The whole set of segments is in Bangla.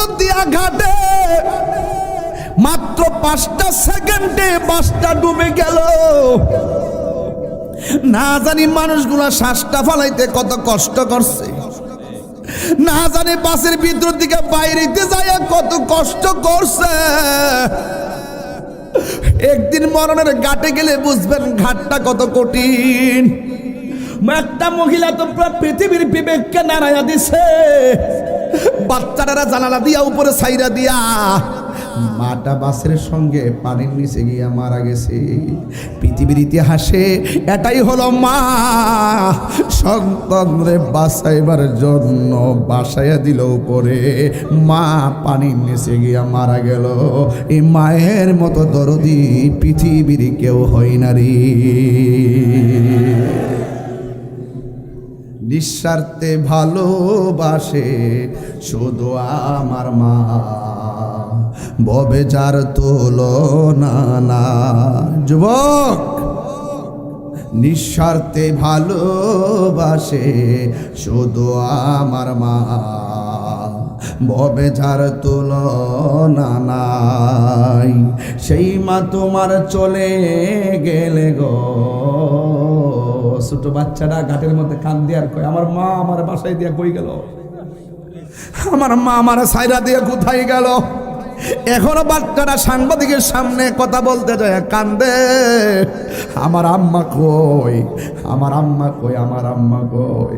বিদ্যুৎ দিয়া ঘাটে মাত্র 5টা সেকেন্ডে বাসটা ডুবে গেল। না জানি মানুষগুলা শ্বাসটা ফালাইতে কত কষ্ট করছে, না জানি বাসের ভিতর দিকে বাইরেতে যায় কত কষ্ট করছে। একদিন মরণের ঘাটে গেলে বুঝবেন ঘাটটা কত কঠিন। একটা মহিলা তো পুরো পৃথিবীর বিবেককে নাড়াইয়া দিছে। বাচ্চাটারা জানালা দিয়া উপরে ছাইরা দিয়া মাটা বাসের সঙ্গে পানির নিচে গিয়া মারা গেছে। পৃথিবীর ইতিহাসে এটাই হলো মা সন্তানরে বাঁচাইবার জন্য বাসাইয়া দিল উপরে, মা পানির নিচে গিয়া মারা গেল। এই মায়ের মতো দরদি পৃথিবীর কেউ হয় না রে। নিঃস্বার্থে ভালোবাসে শুধু আমার মা, ববে যার তুলনা না। যুবক, নিঃস্বার্থে ভালোবাসে শুধু আমার মা, ববে যার তুলনা নাই। সেই মা তোমার চলে গেলে গো। ছোট বাচ্চাটা ঘাটের মধ্যে কান দিয়ে আর কয় আমার মা আমার বাসায় দিয়া কই গেল, আমার মা আমার সাইরা দিয়ে কোথায় গেল। এখনো বাচ্চারা সাংবাদিকের সামনে কথা বলতে যায় কান্দে, আমার আম্মা কই, আমার আম্মা কই, আমার আম্মা কই।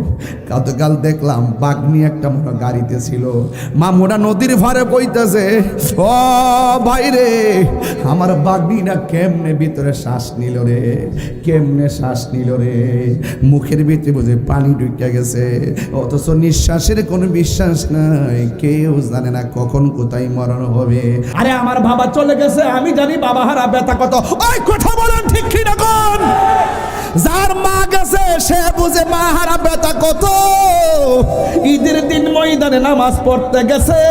গতকাল দেখলাম বাগনি একটা মনে গাড়িতে ছিল, মামুরা নদীর ভারে কইতেছে ও ভাই রে আমার বাগনিটা কেমনে ভিতরে শ্বাস নিল রে, কেমনে শ্বাস নিল রে। মুখের ভিতরে বুঝে পানি ঢুকে গেছে, অথচ নিঃশ্বাসের কোনো বিশ্বাস নাই। কেউ জানে না কখন কোথায় মরণ হবে। আরে আমার বাবা চলে গেছে, আমি জানি বাবা হারা ব্যথা কত। ওই কথা বলেন ঠিক কি না কোন? যার মা গেছে সে বুঝে মা হারা ব্যথা কত। ঈদের দিন ময়দানে নামাজ পড়তে গেছে,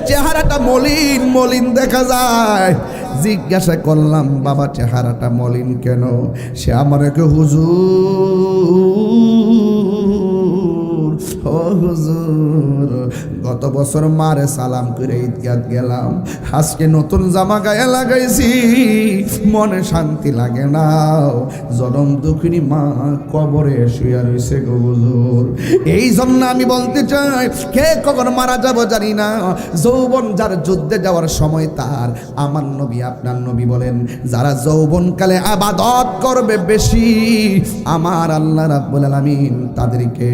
চেহারাটা মলিন মলিন দেখা যায়। জিজ্ঞাসা করলাম বাবা চেহারাটা মলিন কেন? সে আমাকে হুজুর গত বছর মারে সালাম করে ঈদগাহ গেলাম, আজকে নতুন জামা গায়ে লাগাইছি, মনে শান্তি লাগে না। জনম দুঃখিনী মা কবরে শুয়ে রয়েছে গো হুজুর। এই জন্য আমি বলতে চাই কে কখন মারা যাব জানি না। যৌবন যার যুদ্ধে যাওয়ার সময় তার, আমার নবী আপনার নবী বলেন যারা যৌবনকালে ইবাদত করবে বেশি, আমার আল্লাহ রাব্বুল আলামিন তাদেরকে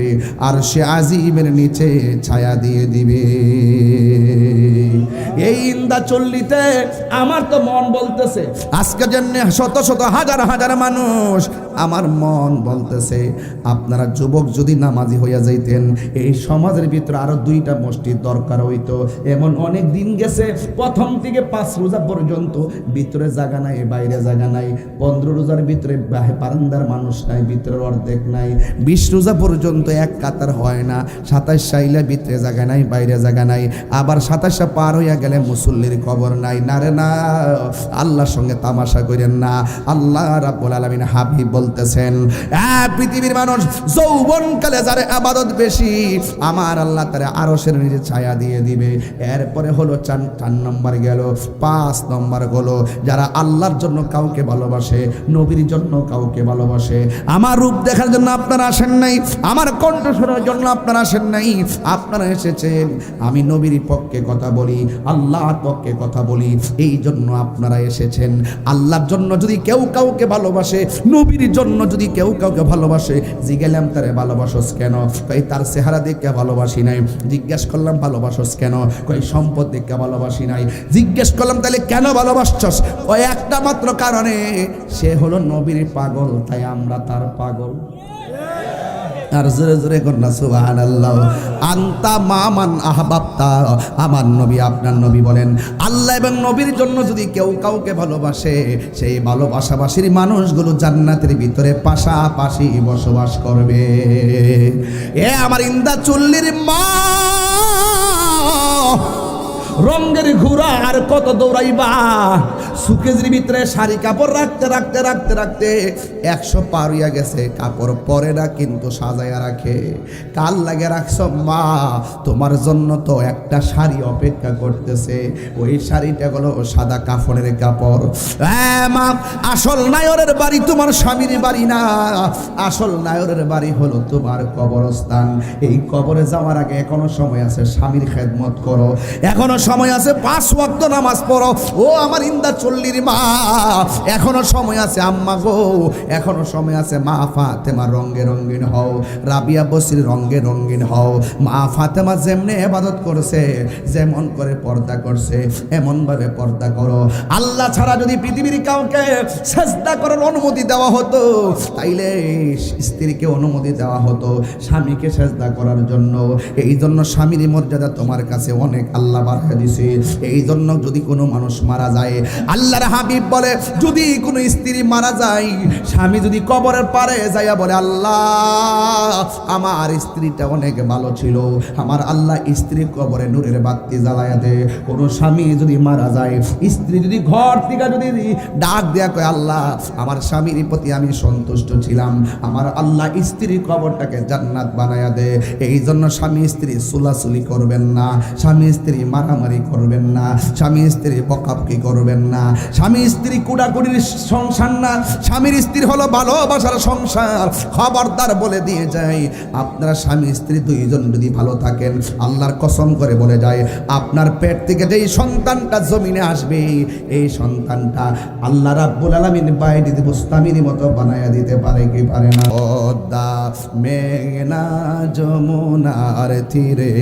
আরশে আজিমের নিচে ছায়া দিয়ে দিবে। এই ইন্দা চল্লিতে আমার তো মন বলতেছে আজকে জন্য শত শত হাজার হাজার মানুষ, আমার মন বলতেছে আপনারা যুবক যদি নামাজি হইয়া যাইতেন এই সমাজের ভিতরে আরো 2টা মসজিদ দরকার হইতো। এমন অনেক দিন গেছে প্রথম থেকে 5 রোজা পর্যন্ত ভিতরে জায়গা নাই, বাইরে জায়গা নাই। 15 রোজার ভিতরে বারান্দার মানুষ নাই, ভিতরে অর্ধেক নাই। 20 রোজা পর্যন্ত এক কাতার হয় না। 27 সাইলে ভিতরে জায়গা নাই, বাইরে জায়গা নাই। আবার 27 পার হইয়া গেলে মুসল্লির কবর নাই। না রে না, আল্লাহর সঙ্গে তামাশা করেন না। আল্লাহ রাব্বুল আলামিন হাবিব বলতেছেন পৃথিবীর মানুষ যৌবনকালে যার ইবাদত বেশি, আমার আল্লাহ তার আরশের নিচে ছায়া দিয়ে দিবে। এরপরে হলো 4 নম্বর গেল। 5 নম্বর হলো যারা আল্লাহর জন্য কাউকে ভালোবাসে, নবীর জন্য কাউকে ভালোবাসে। আমার রূপ দেখার জন্য আপনারা আসেন নাই, আমার কণ্ঠ শোনার জন্য আপনারা আসেন নাই, আপনারা এসেছেন আমি নবীর পক্ষে কথা বলি, আল্লাহর পক্ষে কথা বলি, এই জন্য আপনারা এসেছেন। আল্লাহর জন্য যদি কেউ কাউকে ভালোবাসে, নবীর জন্য যদি কেউ কাউকে ভালোবাসে, জিজ্ঞাসলাম তারে ভালোবাসোস কেন? কই তার চেহারা দেখে ভালোবাসি নাই। জিজ্ঞেস করলাম ভালোবাসোস কেন? কই সম্পদ দেখে ভালোবাসি নাই। জিজ্ঞেস করলাম তাহলে কেন ভালোবাসছস? ওই একটা মাত্র কারণে, সে হলো নবীর পাগল, তাই আমরা তার পাগল। আর জোরে জোরে কন্যা সুবহানাল্লাহ। আনতা মামান আহবাবতা, আমার নবী আপনার নবী বলেন আল্লাহ এবং নবীর জন্য যদি কেউ কাউকে ভালোবাসে, সেই ভালোবাসাবাসীর মানুষগুলো জান্নাতের ভিতরে পাশাপাশি বসবাস করবে। এ আমার ইন্দা চুল্লির মা, রঙের ঘোড়া আর কত দৌড়াইবা, সুকেজের ভিতরে শাড়ি কাপড় রাখতে রাখতে রাখতে রাখতে 100 পার হইয়া গেছে, কাপড় পরে না কিন্তু সাজাইয়া রাখে। কাল লাগে রাখছো মা, তোমার জন্য তো একটা শাড়ি অপেক্ষা করতেছে, ওই শাড়িটা হলো সাদা কাফনের কাপড়। হ্যাঁ মা, আসল নায়রের বাড়ি তোমার স্বামীর বাড়ি না, আসল নায়রের বাড়ি হলো তোমার কবরস্থান। এই কবরে যাওয়ার আগে এখনো সময় আছে, স্বামীর খেদমত করো, এখনো সময় আছে 5 ওয়াক্ত নামাজ পড়ো। ও আমার ইন্দা চল্লির মা, এখনো সময় আছে আম্মা গো, এখনো সময় আছে। মা ফাতেমা রঙ্গে রঙ্গিন হও, রাবিয়া বসির রঙ্গে রঙ্গিন হও। মা ফাতেমা যেমনে ইবাদত করছে, যেমন করে পর্দা করছে, এমন ভাবে পর্দা করো। আল্লাহ ছাড়া যদি পৃথিবীর কাউকে সেজদা করার অনুমতি দেওয়া হতো, তাইলে স্ত্রীকে অনুমতি দেওয়া হতো স্বামীকে সেজদা করার জন্য। এই জন্য স্বামীর মর্যাদা তোমার কাছে অনেক আল্লাহ বাড়ায় দিছে। এই জন্য যদি কোনো মানুষ মারা যায়, আল্লাহর হাবিব বলে যদি কোনো স্ত্রী মারা যায়, স্বামী যদি কবরের পারে যাইয়া বলে আল্লাহ আমার স্ত্রীটা অনেক ভালো ছিল, আমার আল্লাহ স্ত্রীর কবরে নূরের বাতি জ্বালায়া দে। কোনো স্বামী যদি মারা যায়, স্ত্রী যদি ঘর থেকে যদি ডাক দেয়া কয় আল্লাহ আমার স্বামীর প্রতি আমি সন্তুষ্ট ছিলাম, আমার আল্লাহ স্ত্রীর কবরটাকে জান্নাত বানায়া দে। এই জন্য স্বামী স্ত্রী সুলাসুলি করবেন না, স্বামী স্ত্রী মারামারি করবেন না, স্বামী স্ত্রী বকাবকি করবেন না, স্বামী স্ত্রী কুড়াকুড়ির সংসার না, স্বামীর স্ত্রী হলো ভালোবাসার সংসার। খবরদার বলে দিয়ে যাই, আপনারা স্বামী স্ত্রী দুইজন যদি ভালো থাকেন, আল্লাহর কসম করে বলে যায় আপনার পেট থেকে যেই সন্তানটা জমিনে আসবে, এই সন্তানটা আল্লাহ রাব্বুল আলামিন বাইরে বুস্তামির মতো বানায়া দিতে পারে কি পারে না? পদ্মা মেঘনা যমুনার তীরে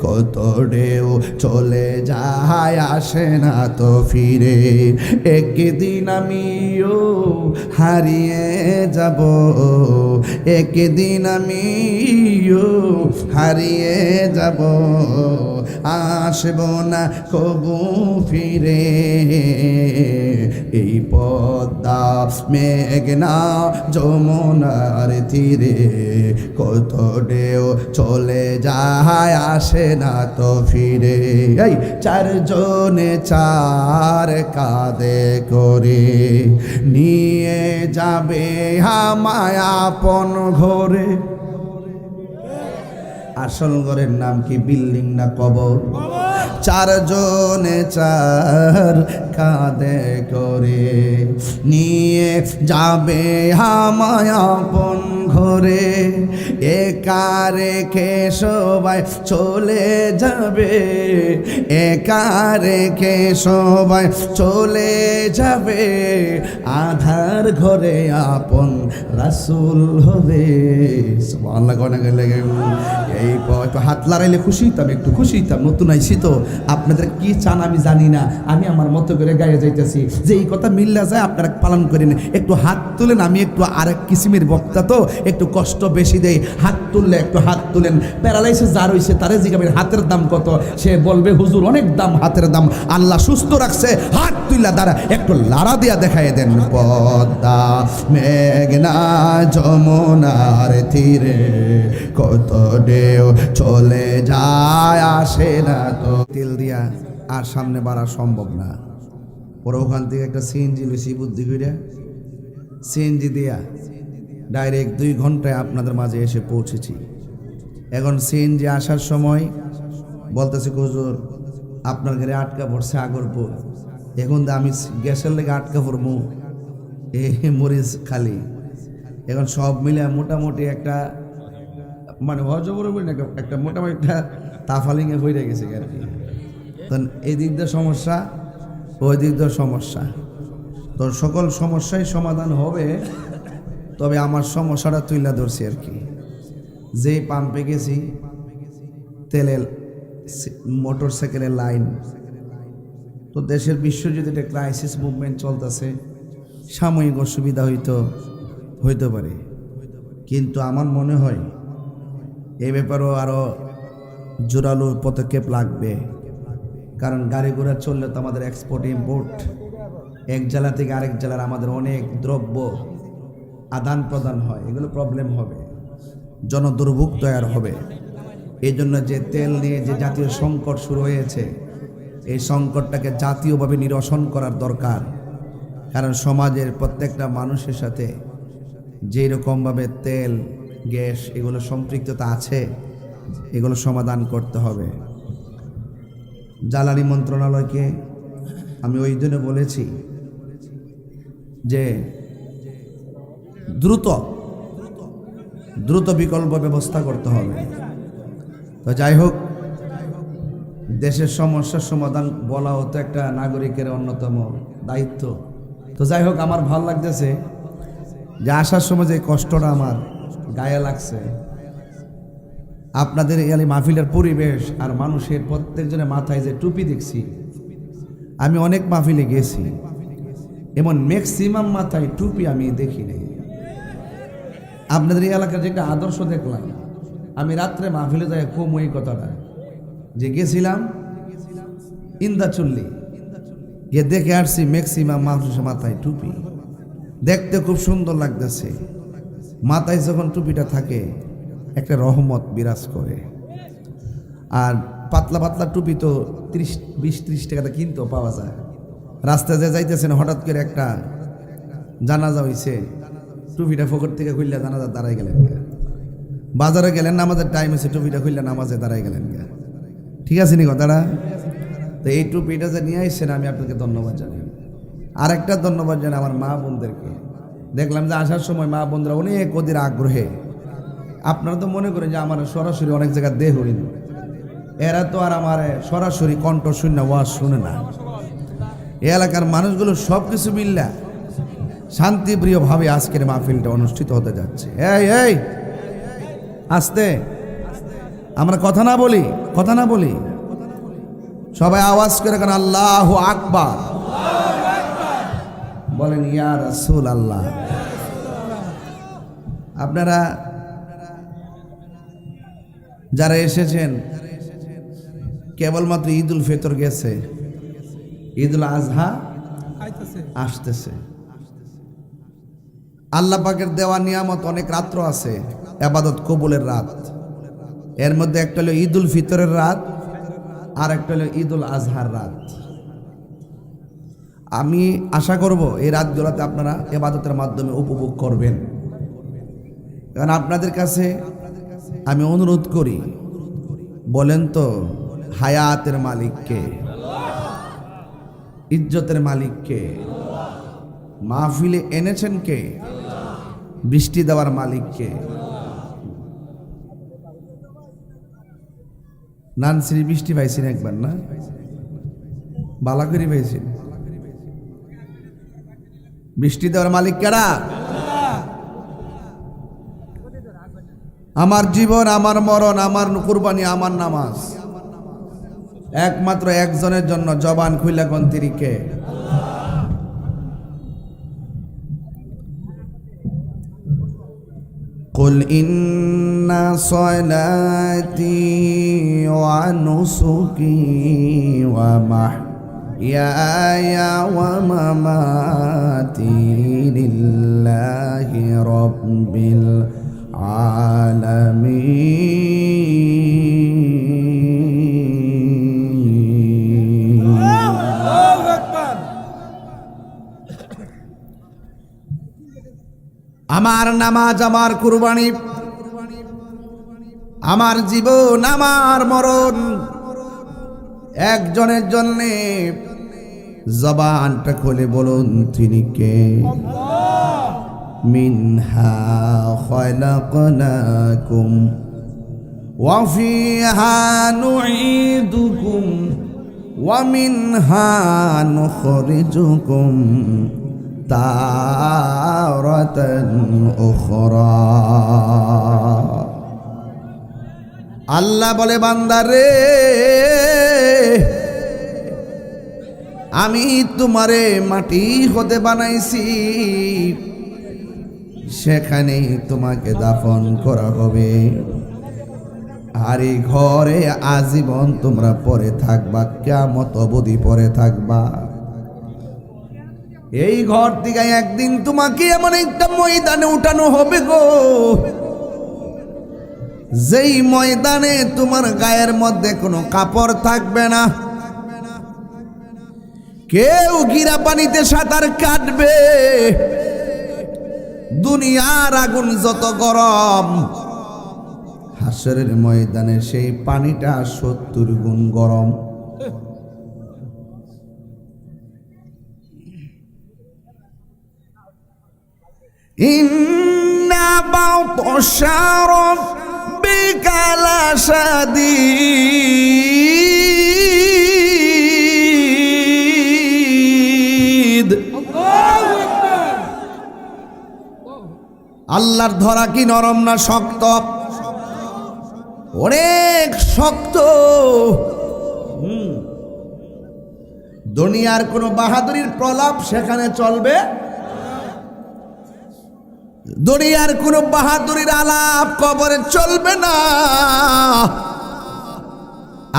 কত ঢেউ চলে যায়, আসে না তো ফিরে। একদিন আমিও হারিয়ে যাব, একদিন আমিও হারিয়ে যাব, আসব না কবু ফিরে। এই পদ্মা মেঘনা যমুনার তীরে কত ঢেউ চলে যায়, আসে না তো ফিরে। এই 4 জনে 4 কাঁধে করে নিয়ে যাবে আমায় আপন ঘরে। আসল ঘরের নাম কি বিল্ডিং না কবর? 4 জনে 4 কাঁধে করে নিয়ে যাবে আমায় আপন ঘরে। একা রেখে সবাই চলে যাবে, একা রেখে সবাই চলে যাবে, আধার ঘরে আপন রাসূল হবে। সুবহানাল্লাহ কোনে গেলে এই একটু হাত লড়াইলে খুশি হইতাম, একটু খুশি হইতাম। নতুন আইছি তো, আপনাদের কি চান আমি জানি না, আমি আমার মতো করে গায়ে যাইতেছি। যে এই কথা মিল্লা যায় আপনারা পালন করেন, একটু হাত তুলেন। আমি একটু আরেক কিসিমের বক্তা তো, একটু কষ্ট বেশি দেই। হাত তুললে একটু হাত তুলেন। প্যারালাইসিস যার হইছে তারে জিজ্ঞাবেন হাতের দাম কত, সে বলবে হুজুর অনেক দাম হাতের দাম। আল্লাহ সুস্থ রাখছে, হাত তুইলা দ্বারা একটু লাড়া দিয়া দেখাই দেন। পদ্মা মেঘনা যমুনার তীরে কত ঢেউ চলে যায়, আসে না তো। তেল দিয়া আর সামনে বাড়া সম্ভব না। পরে ওখান থেকে একটা সিএনজি লইছি বুদ্ধি কইরা, সিএনজি দিয়া ডাইরেক্ট 2 ঘন্টায় আপনাদের মাঝে এসে পৌঁছেছি। এখন সিএনজি আসার সময় বলতেছে হুজুর আপনার ঘরে আটকা পড়ছে আগরপুর। এখন আমি গ্যাসের লেগে আটকা পড়বো মরিচ খালি। এখন সব মিলে মোটামুটি একটা মানে হজবর একটা মোটামুটি একটা তাফালিংয়ে হয়ে গেছে আর কি। তখন এই দিক দিয়ে সমস্যা, ওই দিক দিয়ে সমস্যা। তো সকল সমস্যাই সমাধান হবে, তবে আমার সমস্যাটা তুইলা ধরছি আর কি। যেই পাম্পে গেছি তেলের মোটর সাইকেলের লাইন, তো দেশের বিশ্বজিৎ একটা ক্রাইসিস মুভমেন্ট চলতেছে, সাময়িক অসুবিধা হইতে পারে, কিন্তু আমার মনে হয় এই ব্যাপারেও আরও জোরালো পদক্ষেপ লাগবে। কারণ গাড়ি ঘোড়া চললে তো আমাদের এক্সপোর্ট ইম্পোর্ট, এক জেলা থেকে আরেক জেলার আমাদের অনেক দ্রব্য আদান প্রদান হয়, এগুলো প্রবলেম হবে, জনদুর্ভোগ তৈরি হবে। এই জন্য যে তেল নিয়ে যে জাতীয় সংকট শুরু হয়েছে, এই সংকটটাকে জাতীয়ভাবে নিরসন করার দরকার। কারণ সমাজের প্রত্যেকটা মানুষের সাথে যেই রকমভাবে তেল গ্যাস এগুলো সম্পৃক্ততা আছে, এগুলো সমাধান করতে হবে। জ্বালানি মন্ত্রণালয়কে আমি ওই জন্য বলেছি যে দ্রুত বিকল্প ব্যবস্থা করতে হবে। তো যাই হোক, দেশের সমস্যার সমাধান বলা হতো একটা নাগরিকের অন্যতম দায়িত্ব। তো যাই হোক, আমার ভালো লাগতেছে যে আসার সময় যে কষ্টটা আমার গায়ে লাগছে, আপনাদের এই মাহফিলের পরিবেশ আর মানুষের প্রত্যেকজনের মাথায় যে টুপি দেখছি, আমি অনেক মাহফিলে গেছি, এমন ম্যাক্সিমাম মাথায় টুপি আমি দেখি নাই। আপনাদের এই এলাকার যে একটা আদর্শ দেখলাম, আমি রাত্রে মাহফিলে যাই খুব ওই কথাটা যে গেছিলাম ইন্দাচল্লি গিয়ে দেখে আসছি ম্যাক্সিমাম মানুষের মাথায় টুপি, দেখতে খুব সুন্দর লাগতেছে। মাথায় যখন টুপিটা থাকে একটা রহমত বিরাজ করে। আর পাতলা পাতলা টুপি তো 20-30 টাকাতে কিনতেও পাওয়া যায়। রাস্তায় যে যাইতেছেন, হঠাৎ করে একটা জানাজা হইছে, টুপিটা ফকর থেকে খুললে জানাজা দাঁড়াই গেলেন। বাজারে গেলেন, নামাজের টাইম হয়েছে, টুপিটা খুললে নামাজে দাঁড়াই গেলেন। ঠিক আছে নি কথাটা? তো এই টুপিটা যে নিয়ে আসছেন, আমি আপনাকে ধন্যবাদ জানাই। আর একটা ধন্যবাদ জানাই আমার মা বোনদেরকে। দেখলাম যে আসার সময় মা বোনরা অনেক ওদের আগ্রহে, আপনারা তো মনে করেন যে আমার সরাসরি অনেক জায়গায় দেহ হইল, এরা তো আর আমার সরাসরি কণ্ঠ শূন্য ওয়াজ শুনে না। এই এলাকার মানুষগুলো সব কিছু মিল্লা শান্তিপ্রিয়ভাবে আজকের মাহফিলটা অনুষ্ঠিত হতে যাচ্ছে। এই আস্তে, আমরা কথা না বলি, সবাই আওয়াজ করে কেন আল্লাহু আকবার বলেন, ইয়া রাসূল আল্লাহ। আপনারা যারা এসেছেন, কেবলমাত্র ঈদুল ফিতর গেছে, ঈদুল আজহা আসতেছে। আল্লাহ পাকের দেওয়া নিয়ামত অনেক রাত্র আছে, ইবাদত কবুলের রাত। এর মধ্যে একটা হলো ঈদুল ফিতরের রাত, আর একটা হলো ঈদুল আজহার রাত। আমি আশা করব এই রাতগুলোতে আপনারা ইবাদতের মাধ্যমে উপভোগ করবেন। কারণ আপনাদের কাছে আমি অনুরোধ করি, বলেন তো হায়াতের মালিক কে? ইজ্জতের মালিক কে? মাহফিলে এনেছেন কে? বৃষ্টি দেওয়ার মালিক কে? নানসির বৃষ্টি পাইছেন একবার না? বালাকড়ি পাইছেন? বৃষ্টি দেওয়ার মালিক কারা? আমার জীবন, আমার মরণ, আমার কুরবানি, আমার নামাজ একমাত্র একজনের জন্য। জবান খুইলা কোন তিরিকে? কুল ইন্না সলাতি ওয়া নুসুকি ওয়া মাহইয়ায়া ওয়া মামাতি লিল্লাহি রাব্বিল আলামিন। আল্লাহু আকবার। আমার নামাজ, আমার কুরবানি, আমার জীবন, আমার মরণ একজনের জন্যে। জবানটা খুলে বলুন তিনি কে? মিনহা খালাকনাকুম ওয়া ফিহা নুঈদুকুম ওয়া মিনহা নুখরিজুকুম তারাতান উখরা। আল্লাহ বলে, বান্দারে আমি তোমারে মাটি হতে বানাইছি, সেখানেই তোমাকে দাফন করা হবে। আর এই ঘরে আজীবন তোমরা পড়ে থাকবা, কিয়ামত অবধি পড়ে থাকবা। এই ঘর থেকে একদিন তোমাকে এমন একটা ময়দানে উঠানো হবে গো, যেই ময়দানে তোমার গায়ের মধ্যে কোনো কাপড় থাকবে না, কেউ গিরা পানিতে সাঁতার কাটবে, দুনিয়ার আগুন যত গরম, হাসরের ময়দানে সেই পানিটা 70 গুণ গরম। ইন্না বাতশা রাব্বিকা লাশাদীদ। আল্লাহর ধরা কি নরম না শক্ত? অনেক শক্ত। দুনিয়ার কোন বাহাদুরির প্রলাপ সেখানে চলবে, দুনিয়ার কোন বাহাদুরির আলাপ কবরে চলবে না।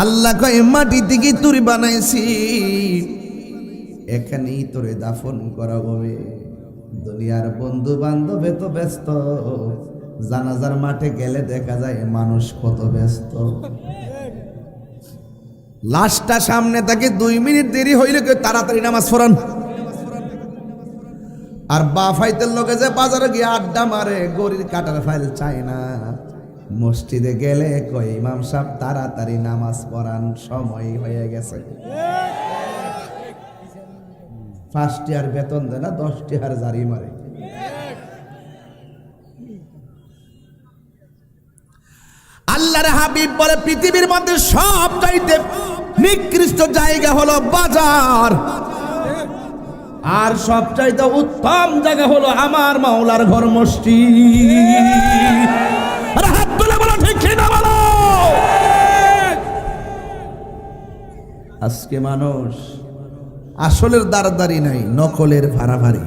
আল্লাহ কয় মাটি থেকে তুরি বানাইছি, এখানেই তোরে দাফন করা হবে। দুনিয়ার বন্ধু বান্ধব এত ব্যস্ত, জানাজার মাঠে গেলে দেখা যায় মানুষ কত ব্যস্ত। লাশটা সামনে থাকে, 2 মিনিট দেরি হইলে কেউ তাড়াতাড়ি নামাজ পড়ান। আর বা ফাইতের লোকে যে বাজারে গিয়ে আড্ডা মারে, গরির কাটার ফাইল চায় না। মসজিদে গেলে কই ইমাম সাহেব তাড়াতাড়ি নামাজ পড়ান, সময় হয়ে গেছে। 5 টাকার বেতন দেয় না, 10 টাকার জারি মারে। আল্লাহর হাবিব বলে পৃথিবীর মধ্যে সবচাইতে নিকৃষ্ট জায়গা হলো বাজার, আর সবচাইতে উত্তম জায়গা হলো আমার মাওলার ঘর মসজিদ। আরে হাত তুলে বলো ঠিক কিনা বলো। আজকে মানুষ আসলের দাঁড়াদারি নাই, নকলের ভাড়াভাড়ি।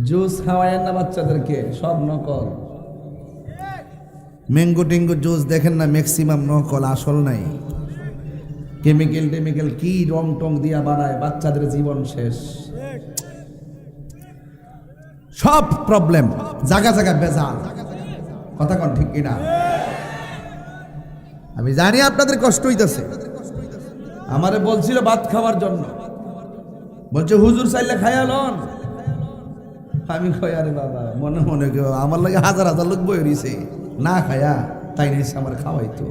জুস খাওয়ায় না বাচ্চাদেরকে, সব নকল। ম্যাঙ্গো টেঙ্গো জুস দেখেন না, ম্যাক্সিমাম নকল, আসল নাই। কেমিক্যাল টেমিক্যাল কি রং টং দিয়া বানায়, বাচ্চাদের জীবন শেষ। সব প্রবলেম, জায়গা জায়গা বেজাল। কথা কন ঠিক কিনা? আমি জানি আপনাদের কষ্ট হইতেছে। আমারে বলছিল ভাত খাওয়ার জন্য, বলছে হুজুর চাইলে খাইয়া লন। আমি কই আরে বাবা, মনে মনে কেউ আমার লাগে হাজার হাজার লোক বই রইছে, না খায়া তাই নিছে আমার খাওয়াইতো।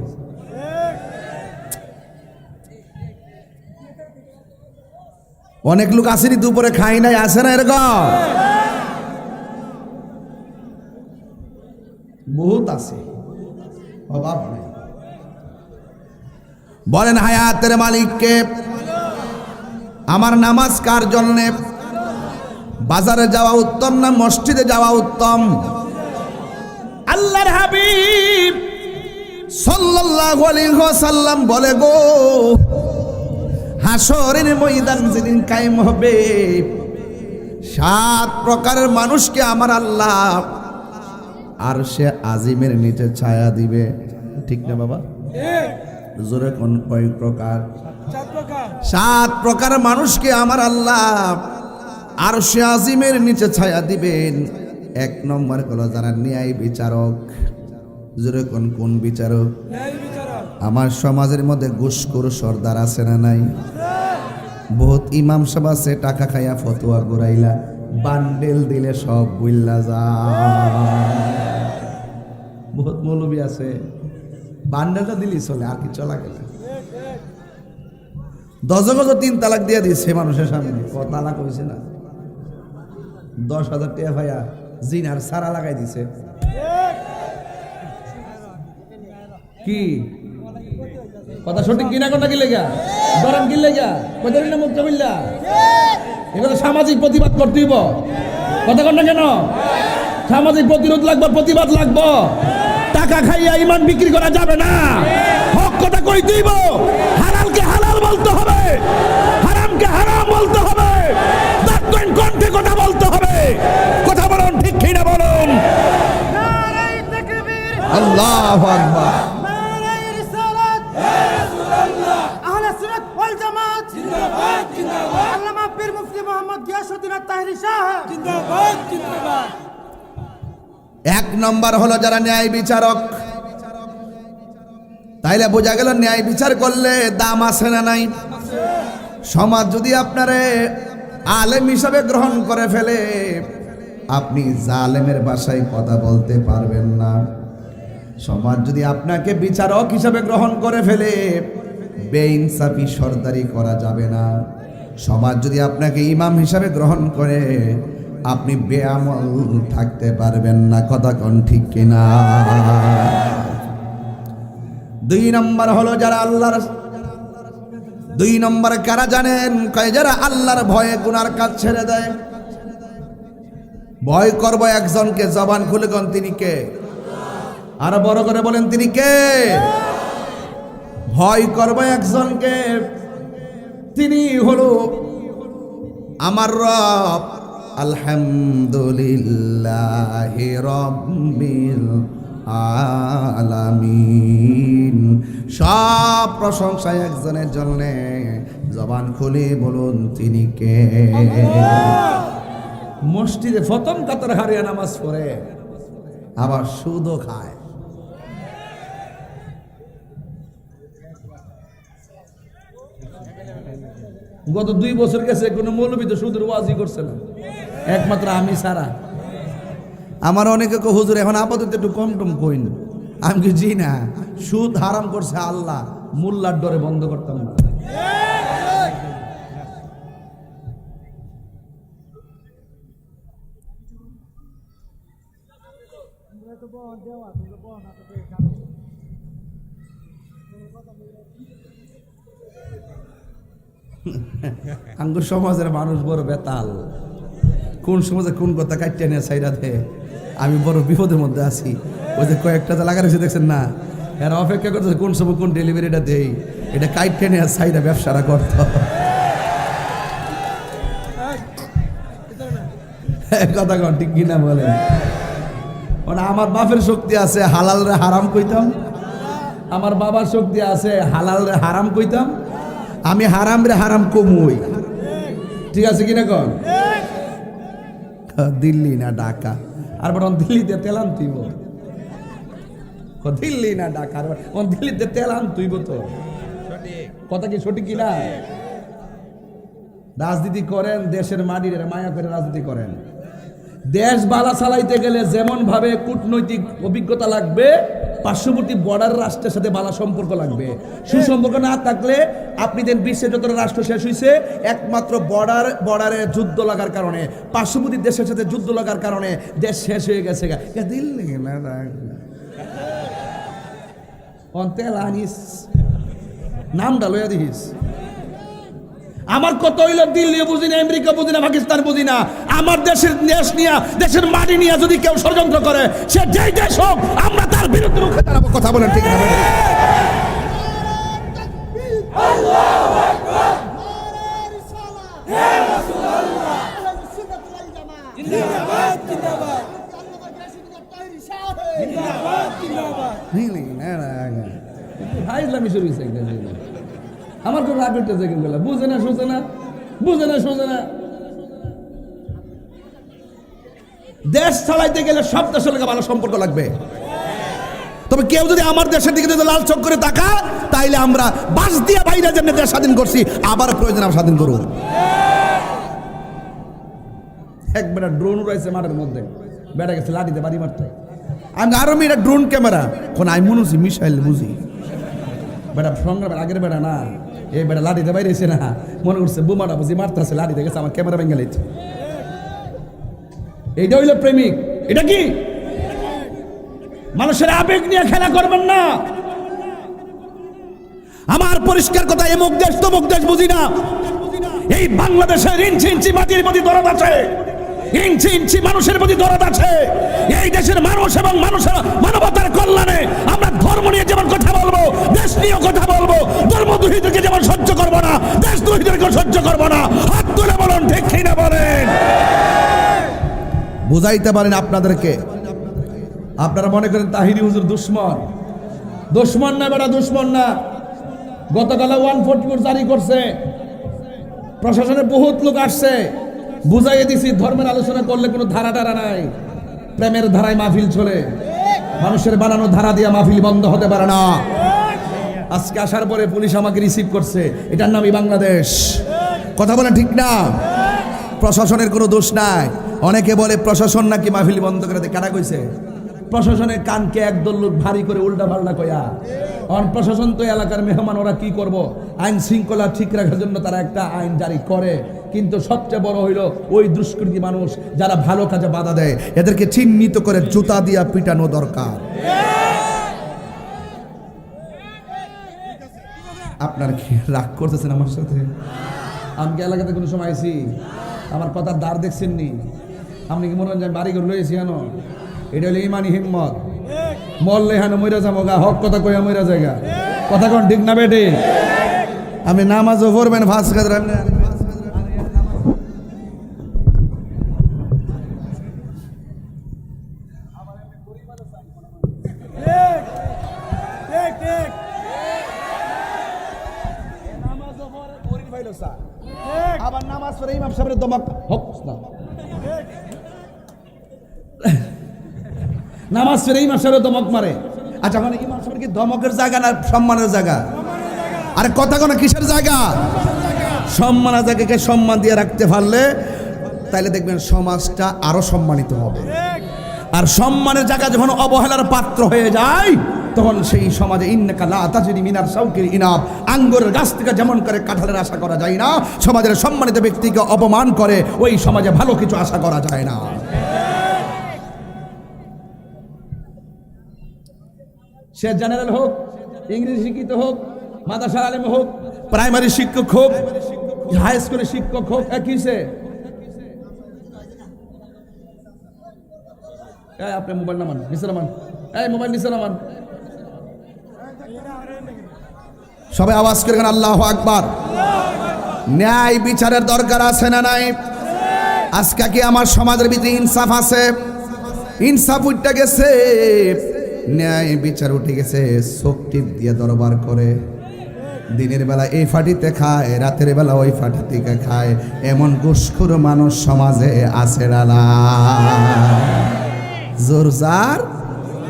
অনেক লোক আসেনি দুপুরে খাই নাই, আসে না এরকম বহুত আছে, অভাব নেই। বলেন হায়াতের মালিককে, আমার নামাজ কার জন্যে? বাজারে যাওয়া উত্তম না মসজিদে যাওয়া উত্তম? আল্লাহর হাবিব সাল্লাল্লাহু আলাইহি ওয়াসাল্লাম বলে গো, হাসরের ময়দান যেদিন কায়েম হবে, 7 প্রকারের মানুষকে আমার আল্লাহ আরশে আজিমের নিচে ছায়া দিবে। ঠিক না বাবা? জোরে কোন কয় প্রকার? 7 প্রকার মানুষকে আমার আল্লাহ আরশে আজিমের নিচে ছায়া দিবেন। 1 নম্বর হলো যারা ন্যায় বিচারক। জোরে কোন কোন বিচারক? আমার সমাজের মধ্যে ঘুষখোর সর্দার আছে না নাই? বহুত ইমাম সাহেব আছে, টাকা খাইয়া ফতোয়া ঘুরাইলা, বান্ডেল দিলে সব বুইল্লা যায়। বহুত মৌলবী আছে, বান্ডেলটা দিলি চলে, আর কি চলা গেল। 10 গজ 3 তালাক দিয়ে দিচ্ছে মানুষের সামনে। কত তালাক হয়েছে না? 10,000 টাকা ভাইয়া জিনার সারা লাগাই দিছে। কি কথা সঠিক কিনা? কোনটা কি লেগা ধরেন, কি লেগা কইতেন না? মুখ চাবিল্লা এগুলো সামাজিক প্রতিবাদ করতে হইব। কথা কন না কেন? সামাজিক প্রতিরোধ লাগবে, প্রতিবাদ লাগবে। টাকা খাইয়া ইমান বিক্রি করা যাবে না। হক কথা কইতে হইব। হালালকে হালাল বলতে হবে, হারামকে হারাম বলতে হবে, দাঁতন কণ্ঠে কথা বলতে হবে। কথা বলুন ঠিক কিনা বলুন। নারায়ে তাকবীর, আল্লাহু আকবার। এক নম্বর হলো যারা ন্যায় বিচারক। তাইলে বোঝা গেল ন্যায় বিচার করলে দাম আছে না নাই? সমাজ যদি আপনারে আলেম হিসাবে গ্রহণ করে ফেলে, আপনি জালেমের ভাষায় কথা বলতে পারবেন না। সমাজ যদি আপনাকে বিচারক হিসাবে গ্রহণ করে ফেলে, বেইনসাফি সরদারি করা যাবে না। সমাজ যদি আপনাকে ইমাম হিসাবে গ্রহণ করে, আপনি বেআমল থাকতে পারবেন না। কথা কোন ঠিক কিনা? 2 নম্বর হলো যারা আল্লাহর 2 নম্বর কারা জানেন? কয় যারা আল্লাহর ভয়ে গুনার কাজ ছেড়ে দেয়। ভয় করব একজনকে, জবান খুলে কোন তিনি কে? আরো বড় করে বলেন তিনি কে? ভয় করব একজনকে, তিনি হলো আমার রব। আলহামদুলিল্লাহি রাব্বিল আলামিন। সব প্রশংসা একজনের জন্য, জবান খুলে বলুন তিনি কে? মসজিদে প্রথম কাতার হারিয়া নামাজ পড়ে, আবার সুদও খায়। গত 2 বছর গেছে, কোনো মৌলবী তো সুদের ওয়াজি করছে না, একমাত্র আমি ছাড়া। আমার অনেকে কো হুজুর এখন আপাতত একটু কম টম কইন। আমি কি জি না, সুদ হারাম করছে আল্লাহ, মোল্লার ডরে বন্ধ করতাম না। আঙ্গুর সমাজের মানুষ বড় বেতাল, কোন সমাজে কোন কথা কাটিয়ে নিয়ে সাইরা দেয়। আমি বড় বিপদের মধ্যে আছি। ওই যে কয়েকটা যে লাগা রয়েছে দেখছেন না, এরা অপেক্ষা করতেছে কোন সময় কোন ডেলিভারিটা দেই, এটা কাটিয়ে নিয়ে সাইরা ব্যবসাটা করত। কথা কন ঠিক কিনা বলেন? মানে আমার বাপের শক্তি আছে হালাল রে হারাম কইতাম, আমার বাবার শক্তি আছে হালাল রে হারাম কইতাম, আমি হারাম রে হারাম কমুই। ঠিক আছে কিনা কন? দিল্লি না ঢাকা, আর বরং দিল্লিতে তেলান তুইব। দিল্লি না ঢাকা, আর দিল্লিতে তেলান তুইব। তো কথা কি সঠিক কিনা? রাজনীতি করেন, দেশের মাটির মায়া করে রাজনীতি করেন। দেশ বালা চালাইতে গেলে যেমন ভাবে কূটনৈতিক অভিজ্ঞতা লাগবে, পার্শ্ববর্তী বর্ডার রাষ্ট্রের সাথে ভালো সম্পর্ক লাগবে। সুসম্পর্ক না থাকলে আপনি দেন বিশ্বের যত রাষ্ট্র শেষ হয়েছে একমাত্র বর্ডারে যুদ্ধ লাগার কারণে, পার্শ্ববর্তী দেশের সাথে যুদ্ধ লাগার কারণে দেশ শেষ হয়ে গেছে। দিল্লি তেল আনিস নামটা লইয়া দিস। আমার কত হইল দিল্লি বুঝি না, আমেরিকা বুঝি না, পাকিস্তান বুঝি না, আমার দেশের দেশ নিয়ে, দেশের মাটি নিয়ে যদি কেউ ষড়যন্ত্র করে, সে যেই দেশ হোক, আমরা তার বিরুদ্ধে রুখে দাঁড়াবো। কথা বলেন ঠিক না? আমার তো রাগ উঠতেছে, কিন্তু বুঝে না সোজে না, বুঝে না সোজে না। দেশ চালাইতে গেলে সব দেশের লোক ভালো সম্পর্ক লাগবে। তবে কেউ যদি আমার দেশের দিকে যদি লাল চোখ করে তাকায়, তাইলে আমরা বাস দিয়ে বাইরে জন্য দেশ স্বাধীন করছি, আবার প্রয়োজন আমরা স্বাধীন করব। একবার ড্রোন উড়াইছে মাঠের মধ্যে, বেড়া গেছে লাঠিতে বাড়ি মারতে। আমি আরো এটা ড্রোন ক্যামেরা, কোন আমি মনে হচ্ছি মিসাইল বুঝি। বেটা সংগ্রামের আগের বেড়া না, এই বেটা লাঠিতে বাইরেছে না, মনে করছে বোমাটা বুঝি মারতেছে, লাঠিতে গেছে আমার ক্যামেরা ভেঙে লাইছে। এইটা হইল প্রেমিক। এটা কি? মানুষের আবেগ নিয়ে খেলা করবেন না। আমার পরিষ্কার কথা, এমুক দেশ তমুক দেশ বুঝি না। এই বাংলাদেশের ইঞ্চি ইঞ্চি মাটির প্রতি দরদ আছে, ইঞ্চি ইঞ্চি মানুষের প্রতি দরদ আছে। এই দেশের মানুষ এবং মানুষের মানবতার কল্যাণে আমরা ধর্ম নিয়ে যেমন কথা বলবো, দেশ নিয়েও কথা বলবো। ধর্মদ্রোহীদেরকে যেমন সহ্য করবো না, দেশদ্রোহীদেরকে সহ্য করবো না। হাত তুলে বলুন ঠিক কিনা বলেন? বুঝাইতে পারেন আপনাদেরকে? আপনারা মনে করেন তাহিরি হুজুর দুশ্মন? দুশ্মন না বেটা, দুশ্মন না। গতকাল 144 জারি করছে, প্রশাসনের বহুত লোক আসছে, বুঝাইয়ে দিছি ধর্মের আলোচনা করলে কোনো ধারা টারা নাই, প্রেমের ধারায় মাহফিল চলে। মানুষের বানানো ধারা দিয়া মাহফিল বন্ধ হতে পারে না। আজকে আসার পরে পুলিশ আমাকে রিসিভ করছে, এটার নামই বাংলাদেশ। কথা বলে ঠিক না? প্রশাসনের কোনো দোষ নাই। অনেকে বলে প্রশাসন নাকি মাহফিল বন্ধ করে দেয়, কারা কইছে? প্রশাসনের কানকে একদল লোক ভারী করে উল্টা পাল্টা কয়া। কারণ প্রশাসন তো এলাকার মেহমান, ওরা কি করব? আইন শৃঙ্খলা ঠিক রাখার জন্য তারা একটা আইন জারি করে, কিন্তু সবচেয়ে বড় হইল ওই দুষ্কৃতী মানুষ যারা ভালো কাজে বাধা দেয়, এদেরকে চিহ্নিত করে জুতা দিয়া পিটানো দরকার। আপনার কি রাগ করতেছেন আমার সাথে? আমি কি এলাকাতে কোনো সময় আইছি? আমার কথার দ্বার দেখছেন নি? আপনি কি মনে হয় বাড়ি করে লইছি? কেন? এটা হলো ইমানি হিম্মত। মরলে হেন মইরা যাবো গা, হক কথা কইয়া মইরা জায়গা। কথা কোন ঠিক না বেটে? আপনি নামাজও পড়বেন ফাঁস কাজ। আবার নামাজ পড়ে ইমাম সাহেবের দমক হক না, নামাজ পড়ে ইমাম সাহেবের দমক মারে। আচ্ছা, মানে ইমাম সাহেবের কি দমকের জায়গা না সম্মানের জায়গা? আরে কথা কোনো কিসের জায়গা? সম্মানের জায়গাকে সম্মান দিয়ে রাখতে পারলে তাইলে দেখবেন সমাজটা আরো সম্মানিত হবে। আর সম্মানের জায়গা যখন অবহেলার পাত্র হয়ে যায়, তখন সেই সমাজে ইন্নাকা লা তাজরি মিনার শাউকিল ইনাব, আঙ্গুরের গাছ থেকে যেমন করে কাঁঠালের আশা করা যায় না, সমাজের সম্মানিত ব্যক্তিকে অপমান করে ওই সমাজে ভালো কিছু আশা করা যায় না। সে জেনারেল হোক, ইংরেজি শিক্ষিত হোক, মাদ্রাসার আলেম হোক, প্রাইমারি শিক্ষক হোক, হাই স্কুলের শিক্ষক হোক, একই সে। আপনি মোবাইল নামান, নিচে নামান, এই মোবাইল নিচে নামান। সবাই আওয়াজ করে আল্লাহু আকবার। ন্যায় বিচারের দরকার আছে না নাই? আজকে কি আমার সমাজের ভিতরে ইনসাফ আছে? ইনসাফ উঠে গেছে, ন্যায় বিচার উঠে গেছে। চোখ টিপ দিয়ে দরবার করে, দিনের বেলা এই ফাটিতে খায়, রাতের বেলা ওই ফাটিতে খায়, এমন ঘুষখোর মানুষ সমাজে আছে না? জোর যার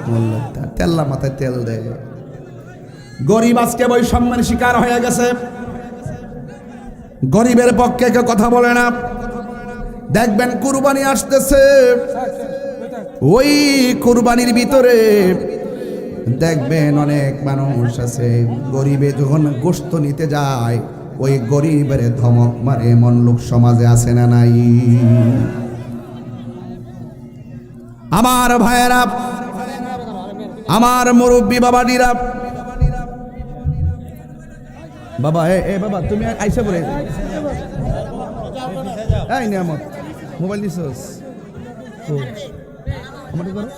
মোল্লাটা তেল্লা মাথায় তেল দেয়। গরিব আজকে বৈষম্যের শিকার হয়ে গেছে। গরিবের পক্ষে কেউ কথা বলে না। দেখবেন কুরবানি আসতেছে, ওই কুরবানির ভিতরে দেখবেন অনেক মানুষ আছে, গরিবে যখন গোশত নিতে যায় ওই গরিবের ধমক মারে, এমন লোক সমাজে আছে না নাই? আমার ভাইয়েরা, আমার মুরব্বী বাবাডিরা, বাবা এ বাবা তুমি আইসা পড়ে এই নিয়ামত মোবাইল নিছস আমার করো,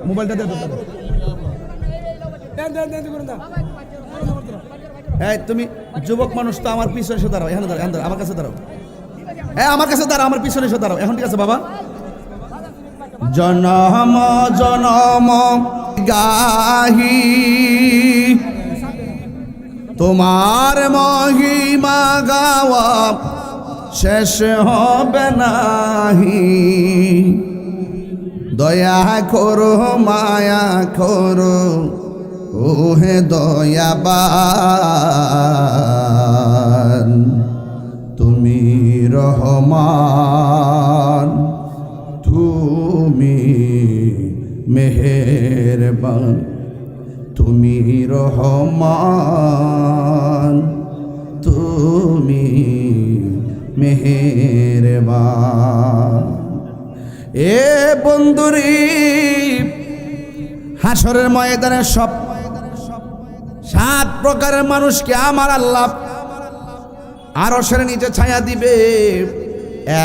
মোবাইলটা দে। এই তুমি যুবক মানুষ তো, আমার পিছনে এসে দাঁড়াও, এখানে দাঁড়াও, আমার কাছে দাঁড়াও, আমার কাছে দাঁড়াও, আমার পিছনে এসে দাঁড়াও। এখন ঠিক আছে বাবা? জনম জনম গাহি তোমার মহিমা গাওয়া শেষ হবে নাহি, দয়া করো মায়া করো ওহে দয়াবান, তুমি রহমান, তুমি মেহেরবান, তুমি রহমান, তুমি মেহেরবান। এ বন্ধুরি, হাসরের ময়দানে সব 7 প্রকারের মানুষকে আমার আল্লাহ আরশের নিচে ছায়া দিবে।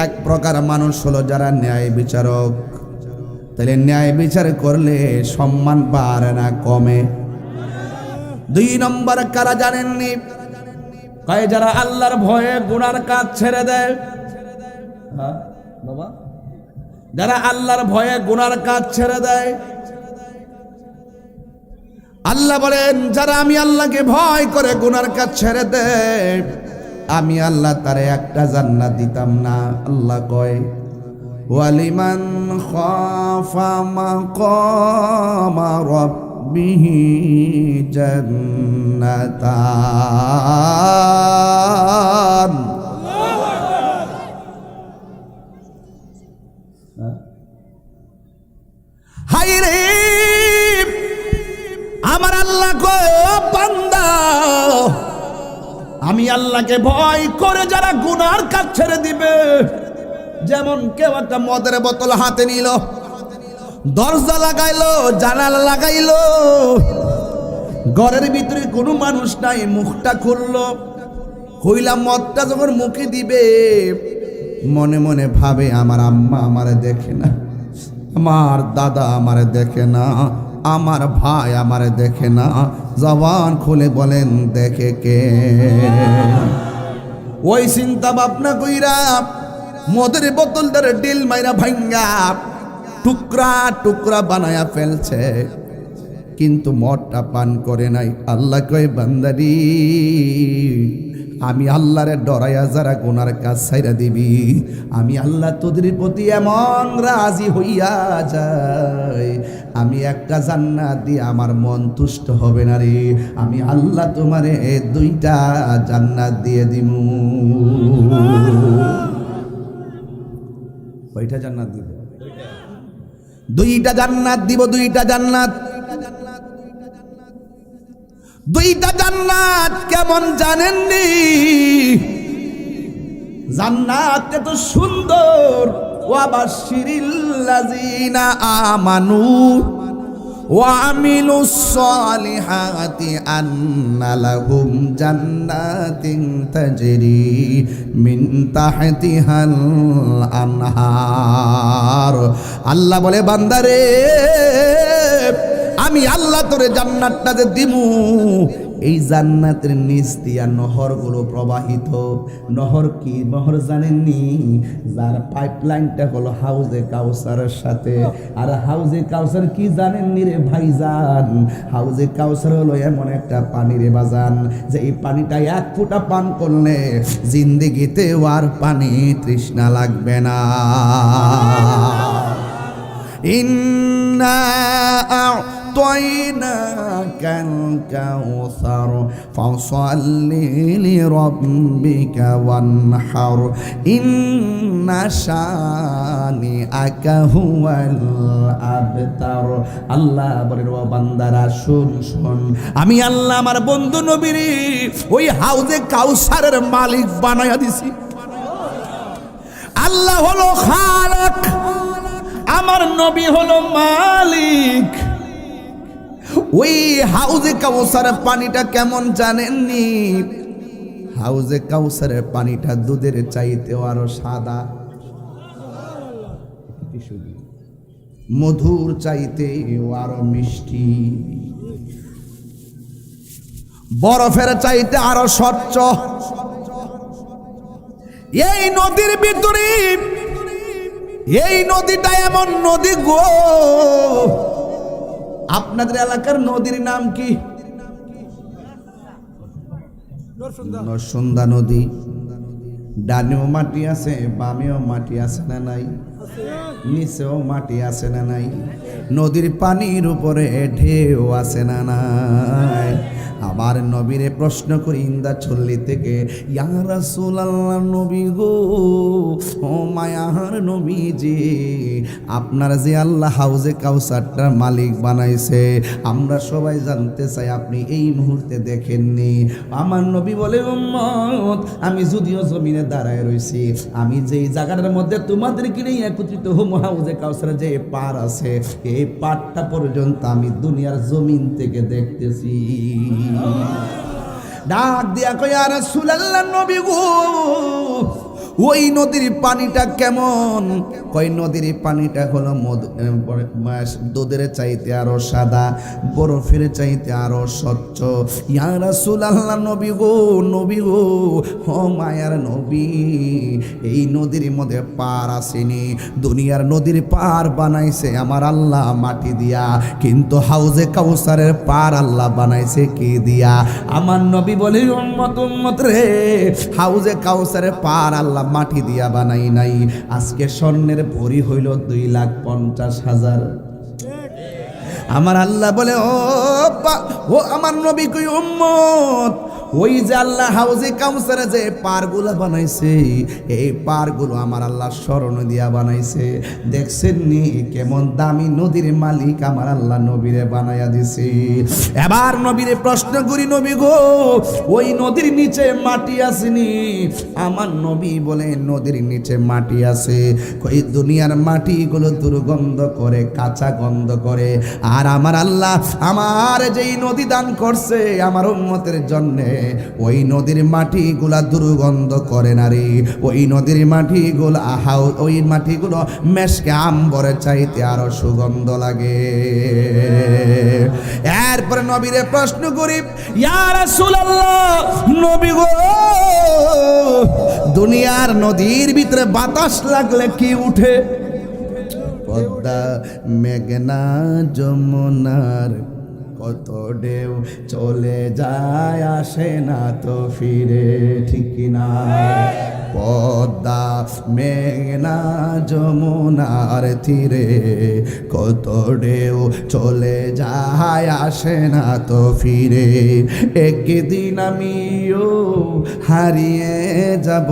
এক প্রকার মানুষ হলো যারা ন্যায় বিচারক। তাহলে ন্যায় বিচার করলে সম্মান বাড়ে না কমে? 2 নম্বর কারা জানেননি? কয় যারা আল্লাহর ভয়ে গুনার কাজ ছেড়ে দেয়। হ্যাঁ বাবা, যারা আল্লাহর ভয়ে গুনার কাজ ছেড়ে দেয়। আল্লাহ বলেন যারা আমি আল্লাহকে ভয় করে গুনার কাজ ছেড়ে দেয়, আমি আল্লাহ তারে একটা জান্নাত দিতাম না। আল্লাহ কয় ওয়ালিমান খাফা মাকামা রাব্বিহি জান্নাতান। হায়রে আমার আল্লাহ গো বান্দা, আমি আল্লাহকে ভয় করে যারা গুনার কাজ ছেড়ে দিবে, যেমন কেউ একটা মদের বোতল হাতে নিল, দরজা লাগাইলো, জানালা লাগাইলো, ঘরের ভিতরে কোনো মানুষ নাই, মুখটা খুললো, হইলা মদটা যখন মুখে দিবে মনে মনে ভাবে আমার আম্মা আমারে দেখে না, আমার দাদা আমারে দেখে না, আমার ভাই আমারে দেখে না, জবান খুলে বলেন দেখে কে? ওই চিন্তা ভাবনা কইরা মদের বোতলটার ডিল মাইরা ভাঙ্গা টুকরা টুকরা বানায়া ফেলছে, কিন্তু মদটা পান করে নাই। আল্লাহ কয় বান্দারি, আমি আল্লাহরে ডরাইয়া যারা গুনার কাজ ছাইরা দিবি, আমি আল্লাহ তোদের প্রতি এমন রাজি হইয়া যাই, আমি একটা জান্নাত দিয়ে আমার মন তুষ্ট হবে না রে, আমি আল্লাহ তোমারে 2টা জান্নাত দিয়ে দিমু। কয়টা জান্নাত দিব? 2টা জান্নাত দিব, 2টা জান্নাত। 2টা জান্নাত কেমন জানেননি? জান্নাত এত সুন্দর, ওয়াবাশশিরিল্লাযিনা আমানু ওয়া আমিলুস সালিহাতি আন্না লাহুম জান্নাতিন তাজরি মিন তাহতিহাল আনহার। আল্লাহ বলে বান্দারে, আমি আল্লাহ তোরে জান্নাতটা যে দিমু, এই জান্নাতের নিচ দিয়া নহরগুলো প্রবাহিত। নহর কি নহর জানেননি? যার পাইপলাইনটা হলো হাউজে কাউসারের সাথে। আর হাউজে কাউসার কি জানেননি রে ভাইজান? হাউজে কাউসার হলো এমন একটা পানি রে বাজান, যে এই পানিটা 1 ফোঁটা পান করলে জিন্দেগিতে আর পানি তৃষ্ণা লাগবে না। ইন্না আ'তাইনাকাল কাউসার ফাসাল্লি লিরাব্বিকা ওয়ানহার ইন্না শানিআকা হুয়াল আবতার। আল্লাহ বলেন, ও বান্দারা শুন শুন, আমি আল্লাহ আমার বন্ধু নবীর ওই হাউজে কাউসারের মালিক বানায়া দিছি। আল্লাহ হলো খালেক, আমার নবী হলো মালিক। ওই হাউজে কাউসারের পানিটা কেমন জানেননি? হাউজে কাউসারের পানিটা দুধের চাইতেও আরো সাদা, মধুর চাইতেও আরো মিষ্টি, বরফের চাইতে আরো স্বচ্ছ। এই নদীর ভিতরে, এই নদীটা এমন নদী গো, আপনাদের এলাকার নদীর নাম কি? নরসুন্দা নদী। ডানেও মাটি আছে, বামেও মাটি আছে না নাই? নিচেও মাটি আছে না নাই? নদীর পানির উপরে ঢেউ আছে না নাই? আমার নবীরে প্রশ্ন করি ইন্দা চল্লি থেকে, ইয়া রাসূলুল্লাহ, নবী গো, ও মায়ার নবীজি, আপনার যে আল্লাহ হাউজে কাউসারটার মালিক বানাইছে, আমরা সবাই জানতে চাই আপনি এই মুহূর্তে দেখেননি? আমার নবী বলে, উম্মত, আমি যদিও জমিনে দাঁড়ায় রইছি, আমি যেই জায়গাটার মধ্যে তোমাদেরকে নিয়ে একত্রিত হব, হাউজে কাউসারের যে পার আছে, এই পারটা পর্যন্ত আমি দুনিয়ার জমিন থেকে দেখতেছি। ডাক দিয়া কই, ইয়া রাসূলুল্লাহ, নবী গো, ওই নদীর পানিটা কেমন? কই নদীর পানিটা হলো দুধের চাইতে আরো সাদা, বরফের চাইতে আরো স্বচ্ছ। ইয়া রাসূলুল্লাহ, নবী গো, নবী গো, ও মায়ার নবী, এই নদীর মধ্যে পার আসেনি। দুনিয়ার নদীর পার বানাইছে আমার আল্লাহ মাটি দিয়া, কিন্তু হাউজে কাউসারের পার আল্লাহ বানাইছে কি দিয়া? আমার নবী বলে, উম্মত উম্মত রে, হাউজে কাউসারের পার আল্লাহ মাটি দিয়া বানাই নাই। আজকে স্বর্ণের ভরি হইল 2,50,000। আমার আল্লাহ বলে ও আমার নবী কই উম্মত, ওই যে আল্লাহ হাউজে কাউসারে যে পারগুলো বানাইছে, এই পারগুলো আমার আল্লাহ স্মরণ দিয়া বানাইছে। দেখছেন নি কেমন দামি নদীর মালিক আমার আল্লাহ নবীরে বানাইয়া দিছে। এবার নবীরে প্রশ্ন করি, নবী গো ওই নদীর নিচে মাটি আসেনি? আমার নবী বলে নদীর নিচে মাটি আছে। কই দুনিয়ার মাটিগুলো দুর্গন্ধ করে, কাঁচা গন্ধ করে, আর আমার আল্লাহ আমার যেই নদী দান করছে আমার উম্মতের জন্যে, ওই নদীর মাটিগুলা দুর্গন্ধ করে না রে। ওই নদীর মাটিগুলো ওই মাটিগুলো মেশকে আম্বরে চাইতে আরো সুগন্ধ লাগে। এরপরে নবীরে প্রশ্ন করি, ইয়া রাসূলুল্লাহ, নবী গো দুনিয়ার নদীর ভিতরে বাতাস লাগলে কি উঠে? পদ্মা মেঘনা যমুনার কত ঢেউ চলে যায়, আসে না তো ফিরে, ঠিক না? পদ্মা মেঘনা যমুনার তীরে কত ঢেউ চলে যায়, আসে না তো ফিরে। একদিন আমিও হারিয়ে যাব,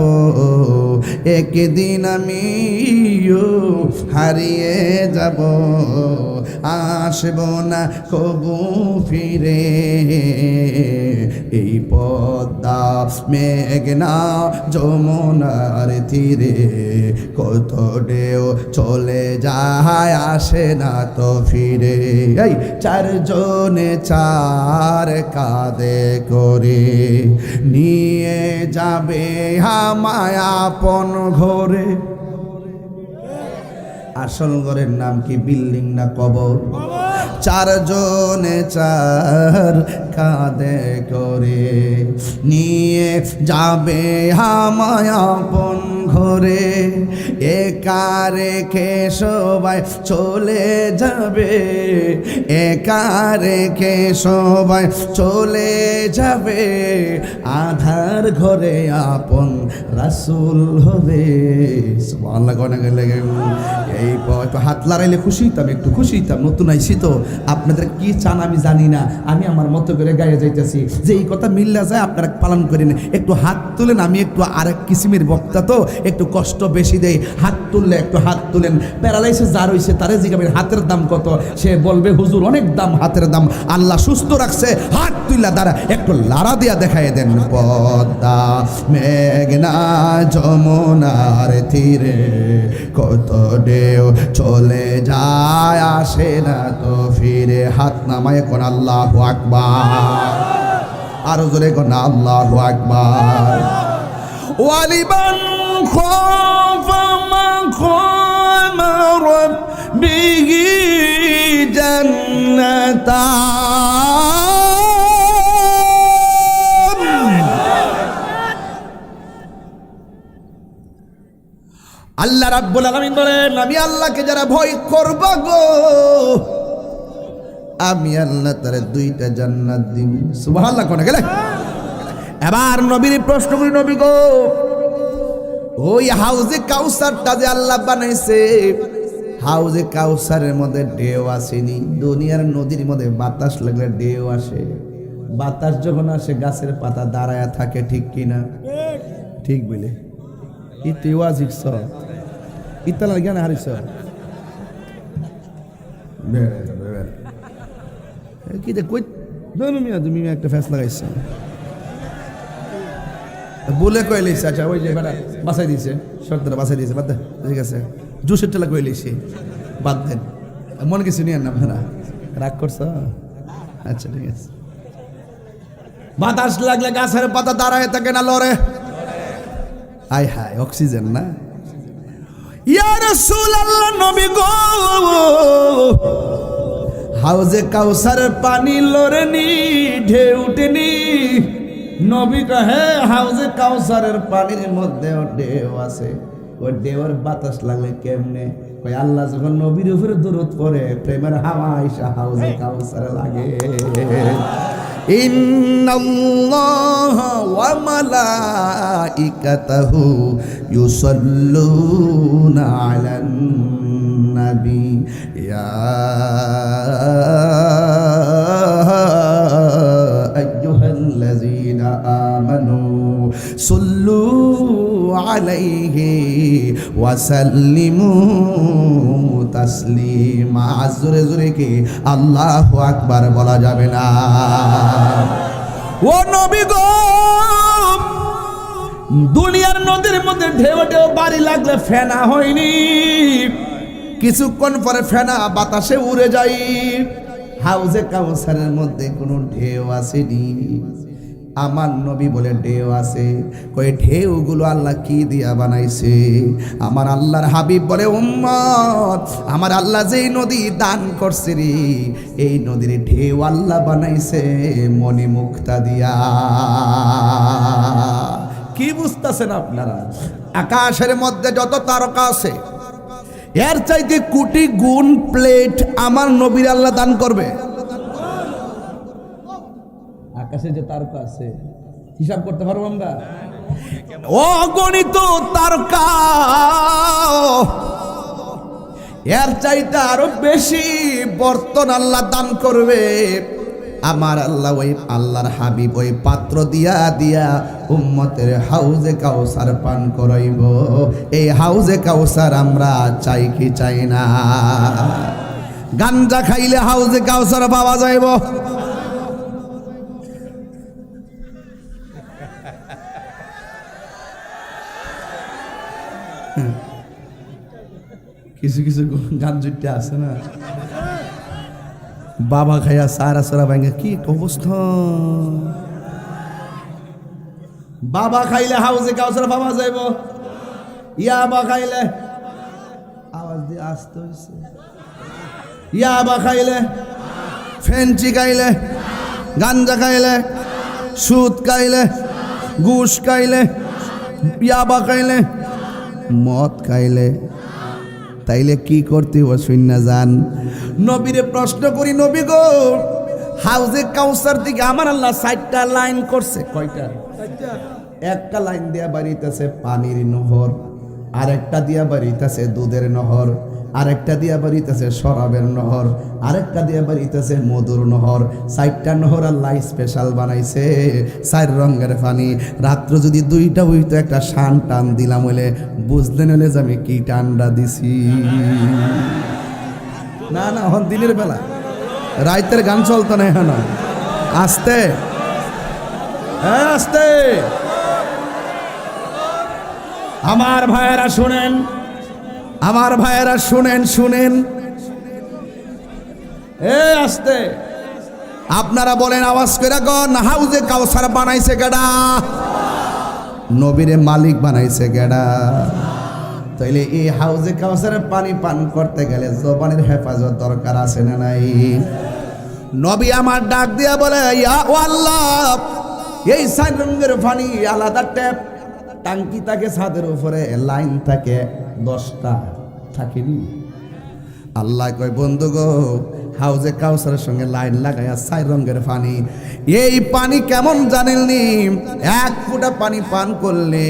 একদিন আমিও হারিয়ে যাব, আসব না কবু ফিরে। এই পদ্মা মেঘনা যমুনার তীরে কত ঢেউ চলে যায়, আসে না তো ফিরে। এই চারজনে চার কাঁধে করে নিয়ে যাবে আমায় আপন ঘরে। আসল ঘরের নাম কি বিল্ডিং না কবর? চারজনে চার কাঁধে করে নিয়ে যাবে আমায় আপন ঘরে। একা রেখে সবাই চলে যাবে, একা রেখে সবাই চলে যাবে, আধার ঘরে আপন রাসূল হবে। সুবহানাল্লাহ। কোন লাগে এই একটু হাত লড়াইলে খুশি হইতাম, একটু খুশি হইতাম। নতুন আইসি তো, আপনাদের কি চান আমি জানি না, আমি আমার মতো করে গায়ে যাইতেছি। যে এই কথা মিল্লা যায় আপনারা পালন করেন। একটু হাত তুলেন, আমি একটু আরেক কিসিমের বক্তা তো, একটু কষ্ট বেশি দেই। হাত তুললে একটু হাত তুলেন। প্যারালাইসিস যার হইছে তারে জিজ্ঞাসা হাতের দাম কত, সে বলবে হুজুর অনেক দাম হাতের দাম। আল্লাহ সুস্থ রাখছে, হাত তুইলা দ্বারা একটু লাড়া দিয়া দেখাই দেন। পদ্মা মেঘনা যমুনার তীরে কত ঢেউ চলে যায়, আসে না তো ফিরে। হাত নামায় কোন আল্লাহু আকবার, আরো জোরে কোন আল্লাহু আকবার। ওয়ালিমান খাফা মাকাম রাব্বিহি জান্নাতান। আল্লাহ রাব্বুল আলামিন বলেন, আমি আল্লাহকে যারা ভয় করবা গো, আমি আল্লাহ তারে 2টা জান্নাত দিব। সুবহানাল্লাহ। কোন গেলে এবার নবীর প্রশ্ন করি, নবী গো ওই হাউজে কাউসারটা যে আল্লাহ বানাইছে, হাউজে কাউসারের মধ্যে ঢেউ আসেনি? দুনিয়ার নদীর মধ্যে বাতাস লাগলে ঢেউ আসে। বাতাস যখন আসে গাছের পাতা দাঁড়ায়া থাকে, ঠিক কিনা? ঠিক বলে ইতে ওয়াজিক স ইতালা জ্ঞান হারিস কি দে কই দনু মিয়া, তুমি একটা ফ্যাস লাগাইছ বলে কইলিস। আচ্ছা ওই যে বেটা বাসাই দিয়েছে, শর্তটা বাসাই দিয়েছে, বাদ দে, ঠিক আছে। জুসের টেলা কইলিছি, বাদ দেন, মনে কিছু নিয়ে না আপনারা রাগ করছ। আচ্ছা ঠিক আছে। বাতাস লাগলে গাছের পাতা দাঁড়ায় থাকে না, লড়ে। আয় হায়, অক্সিজেন না? ইয়া রাসূলুল্লাহ, নবী গো হাউজে কাউসারের পানি লড়েনি, ঢেউ উঠেনি। নবী কহে হাউজে কাউসারের পানির মধ্যে ঢেউ আছে। ওই ঢেউর বাতাস লাগলে কেমনে? ওই আল্লাহ যখন নবীর উপরে দরুদ পড়ে, প্রেমের হাওয়া আইসা হাউজে কাউসারে লাগে। ইন্নাল্লাহা ওয়া মালাইকাতাহু ইউসাল্লুনা আলান নবী ইয়া আইয়ুহাল্লাযীনা আমানু সাল্লু আলাইহি ওয়া সাল্লিমু তাসলিমা। জোরে জোরে কি আল্লাহু আকবার বলা যাবে না? ও নবী গো, দুনিয়ার নদীর মধ্যে ঢেউ ঢেউ বাড়ি লাগলে ফেনা হয়নি, কিছুক্ষণ পরে ফেনা বাতাসে উড়ে যায়। হাউজে কাউসারের মধ্যে কোনো ঢেউ আসেনি। আমার নবী বলে ঢেউ আছে। কই ঢেউগুলো আল্লাহ কি দিয়া বানাইছে? আমার আল্লাহর হাবিব বলে উম্মত, আমার আল্লাহ যেই নদী দান করছে রে, এই নদীর ঢেউ আল্লাহ বানাইছে মণিমুক্তা দিয়া। কি বুঝতেছেন আপনারা? আকাশের মধ্যে যত তারকা আছে এর চাইতে কোটি গুণ প্লেট আমার নবীর আল্লাহ দান করবে। আকাশে যে তারকা আছে হিসাব করতে পারবো আমরা? অগণিত তারকা, এর চাইতে আরো বেশি বর্তন আল্লাহ দান করবে। আমার আল্লাহ ওই আল্লাহর হাবিব ওই পাত্র দিয়া দিয়া উম্মতের হাউজে কাউসার পান করাইব। এই হাউজে কাউসার আমরা চাই কি চাই না? গাঞ্জা খাইলে হাউজে কাউসার পাওয়া যাইব? কিছু কিছু গান জুটে আছে না, বাবা খাইয়া সারা সারা ভাঙ্গে কি অবস্থা। বাবা খাইলে হাউজে কাউসার পাওয়া যাইব? ইয়াবা খাইলে আওয়াজ দিয়ে আসতে হইছে। ইয়াবা খাইলে, ফেঞ্চি খাইলে, গাঞ্জা খাইলে, সুদ খাইলে, ঘুষ খাইলে, ইয়াবা খাইলে, মদ খাইলে, তাইলে কি করতে হবে শূন্য যান। নবীরে প্রশ্ন করি, নবী গো, হাউজে কাউসার থেকে আমার আল্লাহ ৬০টা লাইন করছে। কয়টা? একটা লাইন দিয়া বাড়িতেছে পানির নহর, আরেকটা দিয়া বাড়িতেছে দুধের নহর, আরেকটা দিয়া বাড়িতেছে শরাবের নহর, আরেকটা দিয়া বাড়িতেছে মধুর নহর। ৬০টা নহর আল্লাহ স্পেশাল বানাইছে, ৪ রঙের পানি। রাত্র যদি 2টা হইতো একটা শান টান দিলাম হইলে বুঝলেন হলে যে আমি কি টান্ডা দিছি। না না, এখন দিনের বেলা, রাইতের গান চলতো না। এখন আস্তে আস্তে। আমার ভাইয়েরা শুনেন, আমার ভাইয়েরা শুনেন, শুনেন এ আস্তে। আপনারা বলেন আওয়াজ করে গন, হাউজে কাউসার বানাইছে কেডা? নবীরে মালিক বানাইছে কেডা? তাইলে এই হাউজে কাউসারের পানি পান করতে গেলে জবানের হেফাজত দরকার আছে না নাই? নবী আমার ডাক দিয়া বলে, ইয়া আল্লাহ, এই ৪ রঙের পানি আলাদা ট্যাপ, টাঙ্কি থাকে ছাদের উপরে, লাইন থাকে 10টা, থাকেনি? আল্লাহ কয় বন্ধু গো, হাউজে কাউসারের সঙ্গে লাইন লাগাইয়া ৪ রঙের পানি। এই পানি কেমন জানেননি? 1 ফোঁটা পানি পান করলে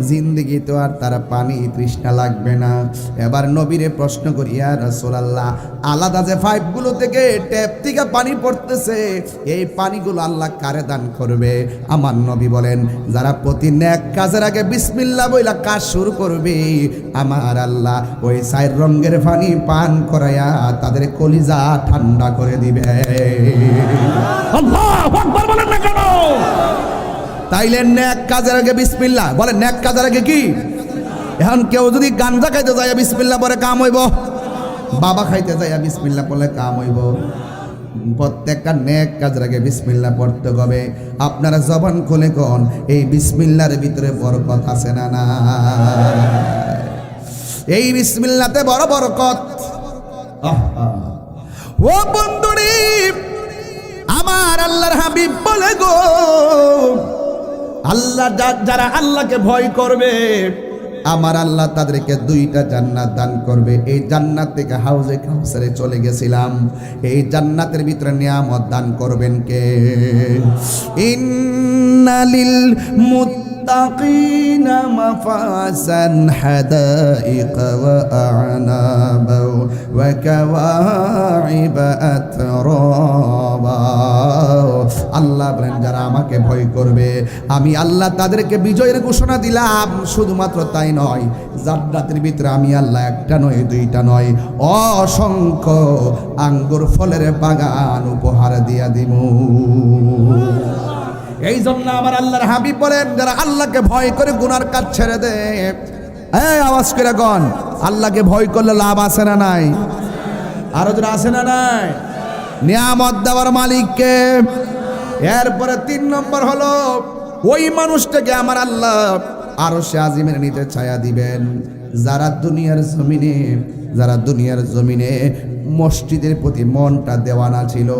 জিন্দেগি তো আর তার পানি তৃষ্ণা লাগবে না। এবার নবীরে প্রশ্ন করি, ইয়া রাসূলুল্লাহ, আলাদা যে পাইপগুলো থেকে ট্যাপ থেকে পানি পড়তেছে, এই পানিগুলো আল্লাহ কারে দান করবে? আমার নবী বলেন, যারা প্রতি নেক কাজের আগে বিসমিল্লাহ বইলা কাজ শুরু করবে, আমার আল্লাহ ওই ৪ রঙের পানি পান করায়া তাদের কলিজা ঠান্ডা করে দিবে। আল্লাহু আকবার বলেন না কেন? তাইলে নেক কাজের আগে বিসমিল্লাহ বলে। নেক কাজের আগে কি? এখন কেউ যদি গাঞ্জা খাইতে যায় বিসমিল্লাহ পরে কাম হইব, বাবা খাইতে যায় বিসমিল্লাহ বলে কাম হইব। প্রত্যেকটা নেক কাজের আগে বিসমিল্লাহ পড়তে হবে। আপনারা জবান খুলে কোন, এই বিসমিল্লাহর ভিতরে বরকত আছে না না? এই বিসমিল্লাহতে বড় বরকত। ও বন্ধুরি, আমার আল্লাহর হাবিব বলে গো, আল্লাহ যারা আল্লাহকে ভয় করবে আমার আল্লাহ তাদেরকে 2টা জান্নাত দান করবে। এই জান্নাত থেকে হাউজে কাউসারে চলে গেছিলাম, এই জান্নাতের ভিতরে নিয়ামত দান করবেন কে? ইন্নালিল মুত্তাকিনা মাফাসান হাদাইকা ওয়া আ'নাবা ওয়া কাওয়াইবা আতরাবা। আল্লাহ বলেন যারা আমাকে ভয় করবে আমি আল্লাহ তাদেরকে বিজয়ের ঘোষণা দিলাম। শুধুমাত্র তাই নয়, জান্নাতের ভিতরে আমি আল্লাহ 1টা নয় 2টা নয় অসংখ্য আঙ্গুর ফলের বাগান উপহার দিয়া দিব। এই জন্য আমার আল্লাহর হাবিব বলেন যারা আল্লাহকে ভয় করে গুনার কাজ ছেড়ে দেয়, এই আওয়াজ করে গন, আল্লাহকে ভয় করলে লাভ আছে না নাই? আরো যারা আছে না নাই? নিয়ামত দেওয়ার মালিককে। এরপরে 3 নম্বর হলো ওই মানুষটাকে আমার আল্লাহ আরশে আজিমের নিচে ছায়া দিবেন যারা দুনিয়ার জমিনে মসজিদের প্রতি মনটা দেওয়ানা ছিল।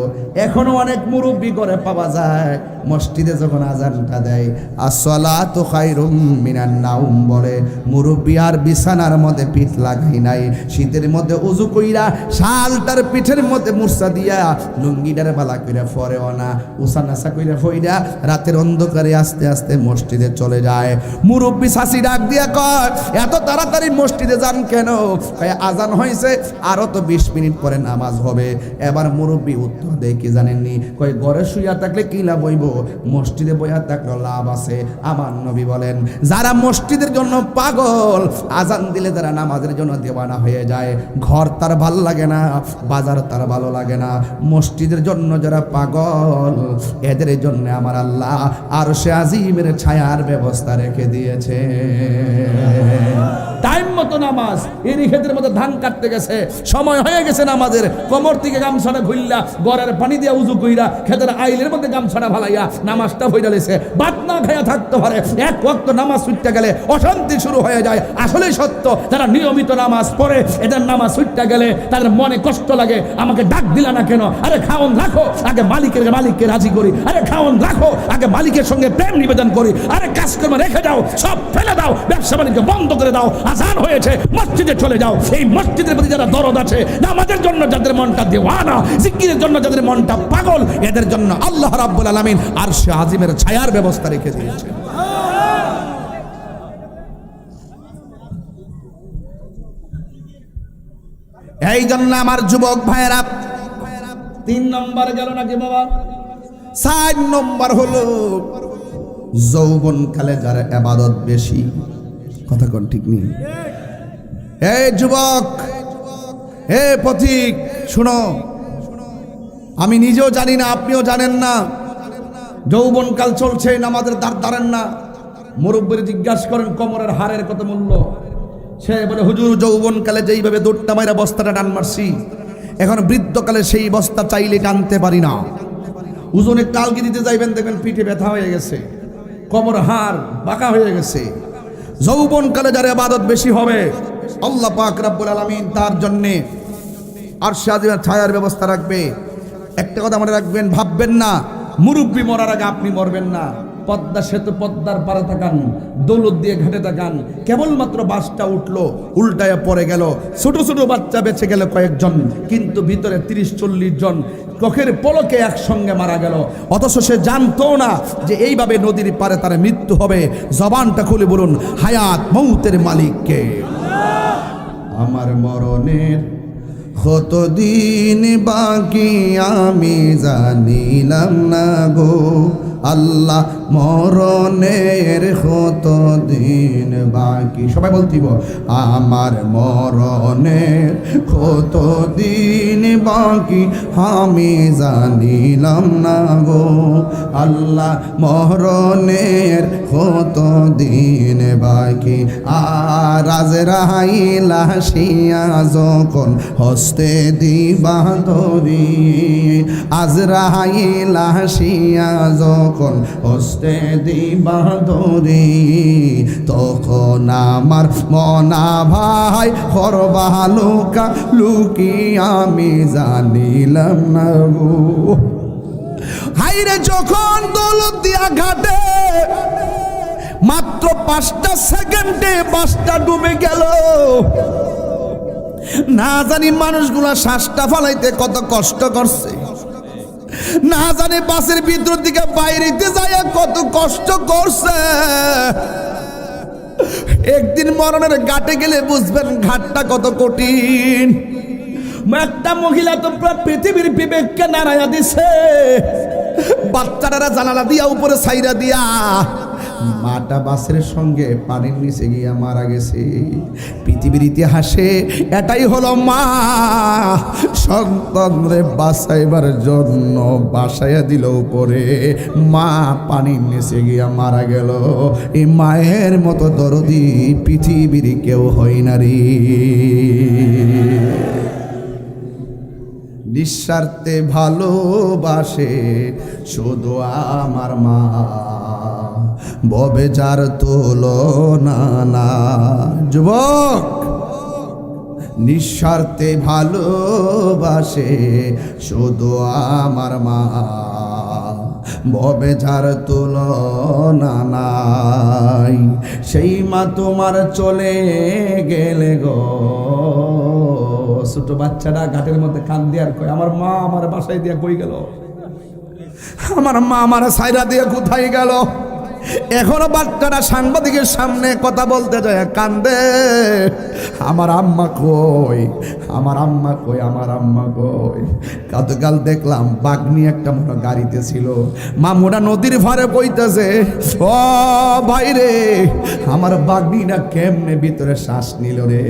এখনো অনেক মুরব্বি করে পাওয়া যায় মসজিদে যখন আজানটা দেয় আসসালাতু খায়রুম মিনান নাওম বলে, মুরব্বি আর বিছানার মধ্যে পিঠ লাগাই নাই, শীতের মধ্যে উজু কইরা শালটার পিঠের মধ্যে মুরসা দিয়া লুঙ্গিটার বালা কইরা ফরেও না, উসানাসা কইরা ফইরা রাতের অন্ধকারে আস্তে আস্তে মসজিদে চলে যায়। মুরব্বি শাসি ডাক দিয়া কয় এত তাড়াতাড়ি মসজিদে যান কেন? আজান হয়েছে, আরো তো 20 মিনিট পরে নামাজ হবে। এবার মুরব্বি উত্তর দেয় কি জানেননি? কয় ঘরে শুইয়া থাকলে কি লাভ হইব, মসজিদে বইয়া থাকলে লাভ আছে। আমার নবী বলেন যারা মসজিদের জন্য পাগল, আজান দিলে যারা নামাজের জন্য দেওয়ানা হয়ে যায়, ঘর তার ভালো লাগে না, বাজার তার ভালো লাগে না, মসজিদের জন্য যারা পাগল এদের জন্য আমার আল্লাহ আরশে আজিমের ছায়ার ব্যবস্থা রেখে দিয়েছে। টাইম মতো নামাজ, এই ক্ষেতের মধ্যে ধান কাটতে গেছে, সময় হয়ে গেছে নামাজের, কোমর থেকে গামছাটা খুললা গড়ের পানি দিয়া উজু কইরা ক্ষেতের আইলের মধ্যে গামছাটা ভালাইয়া নামাজটা হইয়া লেছে, ভাত না খাইয়া থাকতে পারে। এক ওয়াক্ত নামাজ ছুটতে গেলে অশান্তি শুরু হয়ে যায়। আসলে সত্য, যারা নিয়মিত নামাজ পড়ে এদের নামাজ ছুটতে গেলে তাদের মনে কষ্ট লাগে, আমাকে ডাক দিলা না কেন? আরে খাওন রাখো, আগে মালিককে রাজি করি। আরে খাওন রাখো, আগে মালিকের সঙ্গে প্রেম নিবেদন করি। আরে কাজকর্ম রেখে দাও, সব ফেলে দাও, ব্যবসা বাণিজ্য বন্ধ করে দাও, আজান হয়েছে মসজিদে চলে যাও। এই মসজিদের প্রতি যারা দরদ আছে, নামাজের জন্য যাদের মনটা দেওয়ানা, জিকিরের জন্য যাদের মনটা পাগল, এদের জন্য আল্লাহ রাব্বুল আলামিন আরশে আজিমের ছায়ার ব্যবস্থা রেখে দিয়েছে। এই জন্য আমার যুবক ভাইয়েরা 3 নম্বর গেল নাকি বাবা? 4 নম্বর হলো যৌবন কালে যার ইবাদত বেশি। কথা কোন ঠিক নেই? এই যুবক, হে পথিক শুনো, আমি নিজেও জানি না, আপনিও জানেন না, যৌবনকাল চলছে, নামাজের দ্বার দাঁড়ান না। মুরব্বির জিজ্ঞাসা করেন কোমরের হাড়ের কত মূল্য? সে বলে হুজুর যৌবনকালে যেইভাবে দৌড়টা মাইরা বস্তাটা টান মারছি, এখন বৃদ্ধকালে সেই বস্তা চাইলে টানতে পারি না। ওজনে কালকে দিতে যাইবেন, দেখবেন পিঠে ব্যথা হয়ে গেছে, কোমর হাড় বাঁকা হয়ে গেছে। যৌবনকালে যার ইবাদত বেশি হবে আল্লাহ পাক রব্বুল আলামিন তার জন্য আরশে আজিমের ছায়ার ব্যবস্থা রাখবে। একটা কথা মনে রাখবেন, ভাববেন না মুরব্বি মরার আগে আপনি মরবেন না। পদ্মা সেতু, পদ্মার পারে তাকান, দৌলত দিয়ে ঘাটে তাকান, কেবলমাত্র বাসটা উঠলো, উল্টায় পড়ে গেল, ছোট ছোট বাচ্চা বেঁচে গেল কয়েকজন, কিন্তু ভিতরে 30-40 জন চোখের পলকে একসঙ্গে মারা গেল। অথচ সে জানতো না যে এইভাবে নদীর পারে তার মৃত্যু হবে। জবানটা খুলে বলুন, হায়াত মৌতের মালিককে। আমার মরণের কতদিন বাকি আমি জানিলাম না গো আল্লাহ, মরণের কতদিন বাকি। সবাই বলতিব আমার মরণের কতদিন বাকি আমি জানিলাম না গো আল্লাহ, মরণের কতদিন বাকি। আর আজরাইল আসিয়া যখন হস্তে দিবা ধরি, আজরাইল আসিয়া যখন হস্তে দিবা ধরি, তখন আমার মনা ভাই করবা লুকা লুকি আমি জানিলাম না গো। হাইরে যখন দৌলত দিয়া ঘাটে মাত্র 5টা সেকেন্ডে বাসটা ডুবে গেল। না জানি মানুষগুলা শ্বাসটা ফালাইতে কত কষ্ট করছে, না জানি বাসের ভিতর দিকে বাইরেতে যায় কত কষ্ট করছে। একদিন মরণের ঘাটে গেলে বুঝবেন ঘাটটা কত কঠিন। একটা মহিলা তো পুরো পৃথিবীর বিবেককে নাড়াইয়া দিছে। বাচ্চারা জানালা দিয়া উপরে ছাইরা দিয়া মাটা বাসের সঙ্গে পানির নিচে গিয়া মারা গেছে। পৃথিবীর ইতিহাসে এটাই হলো মা সন্তানরে বাঁচাইবার জন্য বাসাইয়া দিল উপরে, মা পানির নিচে গিয়া মারা গেল। এই মায়ের মতো দরদি পৃথিবীর কেউ হয় না রে। নিঃস্বার্থে ভালোবাসে শুধু আমার মা, ববে যার তুলনা না। যুবক, নিঃস্বার্থে ভালোবাসে শুধু আমার মা, ববে যার তুলনা নাই। সেই মা তোমার চলে গেলে গো। ছোট বাচ্চাটা ঘাটের মধ্যে কান দিয়ে আর কয়, আমার মা আমার বাসায় দিয়ে কই গেল, আমার মা আমার সাইরা দিয়ে কোথায় গেল। এখনো বাচ্চারা সাংবাদিকের সামনে কথা বলতে যায় কান্দে, আমার আম্মা কই, আমার আম্মা কই, আমার আম্মা কই। গতকাল দেখলাম বাগনি একটা মনে গাড়িতে ছিল, মামুরা নদীর ভারে কইতেছে, ও ভাই রে আমার বাগনিটা কেমনে ভিতরে শ্বাস নিল রে,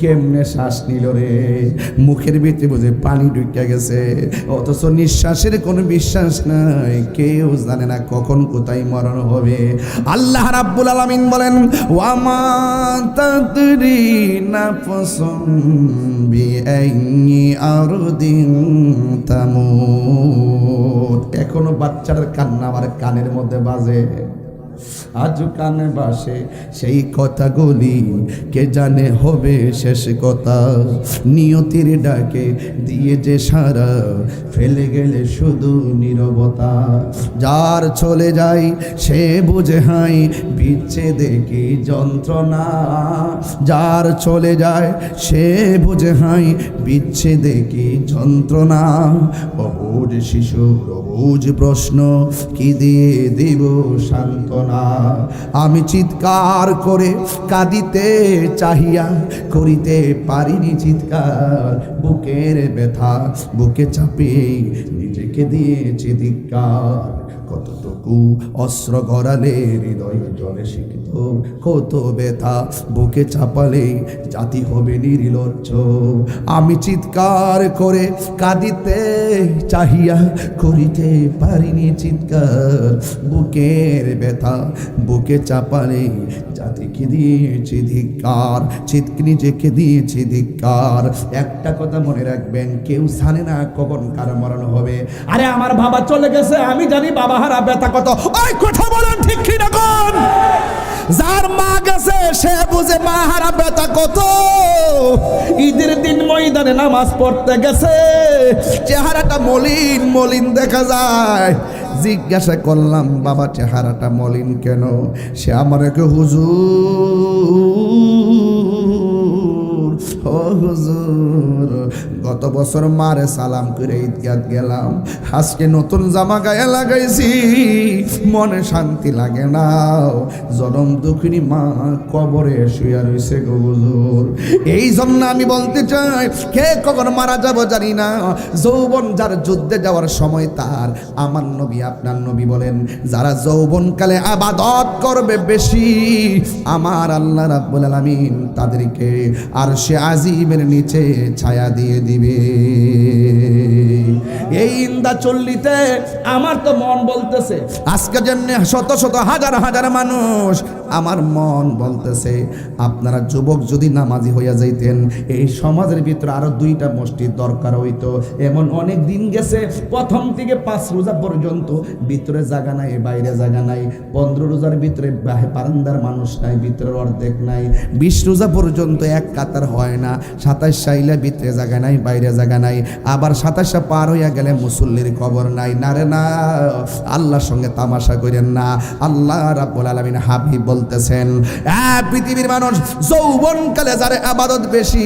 কেমনে শ্বাস নিল রে। মুখের ভিতরে বুঝে পানি ঢুকে গেছে, অথচ নিঃশ্বাসের কোনো বিশ্বাস নাই। কেউ জানে না কখন কোথায় মরণ হবে। আল্লাহ রাব্বুল আলামিন বলেন, ওয়া মা তাদরি নাফসুম বিআইয়ি আরদিন তামুত। এখনো বাচ্চার কান্না আমার কানের মধ্যে বাজে, আজ কানে বাসে সেই কথাগুলি, কে জানে হবে শেষ কথা। নিয়তির ডাকে দিয়ে যে সারা ফেলে গেলে শুধু নীরবতা। যার চলে যায় সে বুঝে হাই বিচ্ছেদে কি যন্ত্রণা, যার চলে যায় সে বুঝে হাই বিচ্ছেদে কি যন্ত্রণা। অবুঝ শিশুর অবুঝ প্রশ্ন, কি দিয়ে দিব সান্ত্বনা। আমি চিৎকার করে কাঁদিতে চাহিয়া করিতে পারিনি চিৎকার, বুকের ব্যথা বুকে চাপিয়ে নিজেকে দিয়েছি ধিক্কার। কতটুকু অস্ত্র গড়ালে হৃদয় জলে শিখত, কত ব্যথা বুকে চাপালে জাতি হবে নির্লজ্জ। আমি চিৎকার করে কাঁদিতে চাহিয়া করিতে পারিনি চিৎকার, বুকের ব্যথা বুকে চাপালে জাতিকে দিয়েছি ধিক্কার, নিজেকে দিয়েছি ধিক্কার। একটা কথা মনে রাখবেন, কেউ জানে না কখন কার মরণ হবে। আরে আমার বাবা চলে গেছে, আমি জানি বাবা হারা ব্যথা কত। ওই কথা বলেন ঠিক কি না কোন? যার মা গেছে সে বুঝে মা হারা ব্যথা কত। ঈদের দিন ময়দানে নামাজ পড়তে গেছে, চেহারাটা মলিন মলিন দেখা যায়। জিজ্ঞাসা করলাম, বাবা চেহারাটা মলিন কেন? সে আমার হুজুর গত বছর মারে সালাম করে ঈদগাহ গেলাম, আজকে নতুন জামা গায়ে লাগাইছি, মনে শান্তি লাগে না। জনম দুঃখিনী মা কবরে শুয়ে রয়েছে গো হুজুর। এই জন্য আমি বলতে চাই, কে কখন মারা যাব জানি না। যৌবন যার যুদ্ধে যাওয়ার সময় তার, আমার নবী আপনার নবী বলেন, যারা যৌবনকালে আবাদত করবে বেশি, আমার আল্লাহ রাব্বুল আলামিন তাদেরকে আরশে আজিমের নিচে ছায়া দিয়ে দিবে। এই ইন্দা চল্লিতে আমার তো মন বলতেছে, আজকে জন্য শত শত হাজার হাজার মানুষ, আমার মন বলতেছে আপনারা যুবক যদি নামাজি হইয়া যাইতেন, এই সমাজের ভিতরে আরো 2টা মসজিদ দরকার হইতো। এমন অনেক দিন গেছে, প্রথম থেকে 5 রোজা পর্যন্ত ভিতরে জায়গা নাই, বাইরে জায়গা নাই। 15 রোজার ভিতরে বারান্দার মানুষ নাই, ভিতরে অর্ধেক নাই। 20 রোজা পর্যন্ত এক কাতার হয় না। 27 সাইলে ভিতরে জায়গা নাই, বাইরে জায়গা নাই। আবার 27 পার হইয়া গেলে মুসল্লির খবর নাই। না রে না, আল্লাহর সঙ্গে তামাশা করেন না। আল্লাহ রাব্বুল আলামিন হাবিব বলতেছেন, পৃথিবীর মানুষ যৌবনকালে যার ইবাদত বেশি,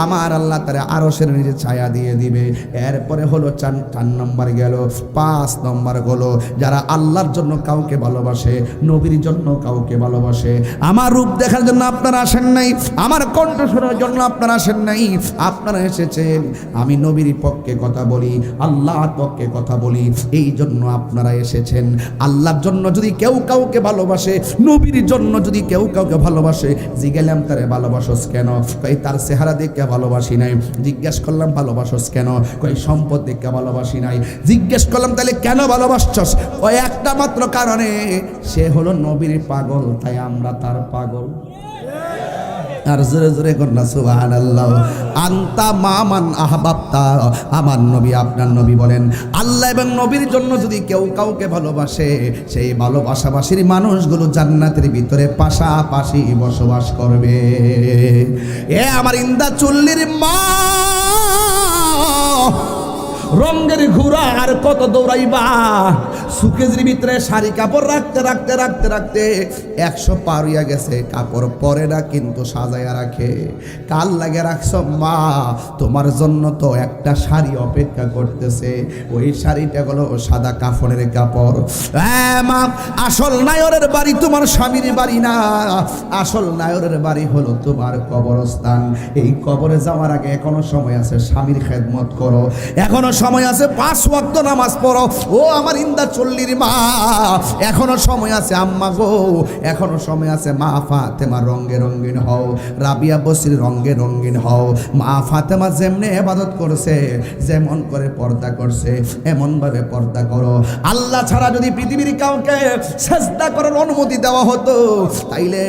আমার আল্লাহ তার আরশের নিচে ছায়া দিয়ে দিবে। এরপরে হলো 4 নম্বর গেল। 5 নম্বর হলো যারা আল্লাহর জন্য কাউকে ভালোবাসে, নবীর জন্য কাউকে ভালোবাসে। আমার রূপ দেখার জন্য আপনারা আসেন নাই, আমার কণ্ঠ শোনার জন্য আপনারা আসেন নাই, আপনারা এসেছেন আমি নবীর পক্ষে কথা বলি, আল্লাহর পক্ষে কথা বলি, এই জন্য আপনারা এসেছেন। আল্লাহর জন্য যদি কেউ কাউকে ভালোবাসে, নবীর জন্য যদি কেউ কাউকে ভালোবাসে, জিজ্ঞাসলাম তারে ভালোবাসোস কেন? কই তার চেহারা দেখে ভালোবাসি নাই। জিজ্ঞেস করলাম ভালোবাসোস কেন? কই সম্পদ দেখে ভালোবাসি নাই। জিজ্ঞেস করলাম তাহলে কেন ভালোবাসছস? ওই একটা মাত্র কারণে, সে হলো নবীর পাগল, তাই আমরা তার পাগল। আর জোরে জোরে কন্যা সুবহানাল্লাহ। আনতা মামান আহবাবতা, আমার নবী আপনার নবী বলেন, আল্লাহ এবং নবীর জন্য যদি কেউ কাউকে ভালোবাসে, সেই ভালোবাসাবাসীর মানুষগুলো জান্নাতের ভিতরে পাশাপাশি বসবাস করবে। এ আমার ইন্দা চুল্লির মা, রঙের ঘোড়া আর কত দৌড়াইবা? সুকেজের ভিতরে শাড়ি কাপড় রাখতে রাখতে রাখতে রাখতে 100 পার হইয়া গেছে, কাপড় পরে না কিন্তু সাজাইয়া রাখে। কাল লাগে রাখছ মা, তোমার জন্য তো একটা শাড়ি অপেক্ষা করতেছে, ওই শাড়িটা হলো সাদা কাফনের কাপড়। মা, আসল নায়রের বাড়ি তোমার স্বামীর বাড়ি না, আসল নায়রের বাড়ি হলো তোমার কবরস্থান। এই কবরে যাওয়ার আগে এখনো সময় আছে, স্বামীর খেদমত করো, এখনো সময় আছে, 5 ওয়াক্ত নামাজ পড়ো। ও আমার ইন্দা চল্লির মা, এখনো সময় আছে আম্মা গো, এখনো সময় আছে। মা ফাতেমা রঙে রঙিন হও, রাবিয়া বসির রঙে রঙিন হও। মা ফাতেমা যেমনে ইবাদত করছে, যেমন করে পর্দা করছে, এমন ভাবে পর্দা করো। আল্লাহ ছাড়া যদি পৃথিবীর কাউকে সেজদা করার অনুমতি দেওয়া হতো, তাইলে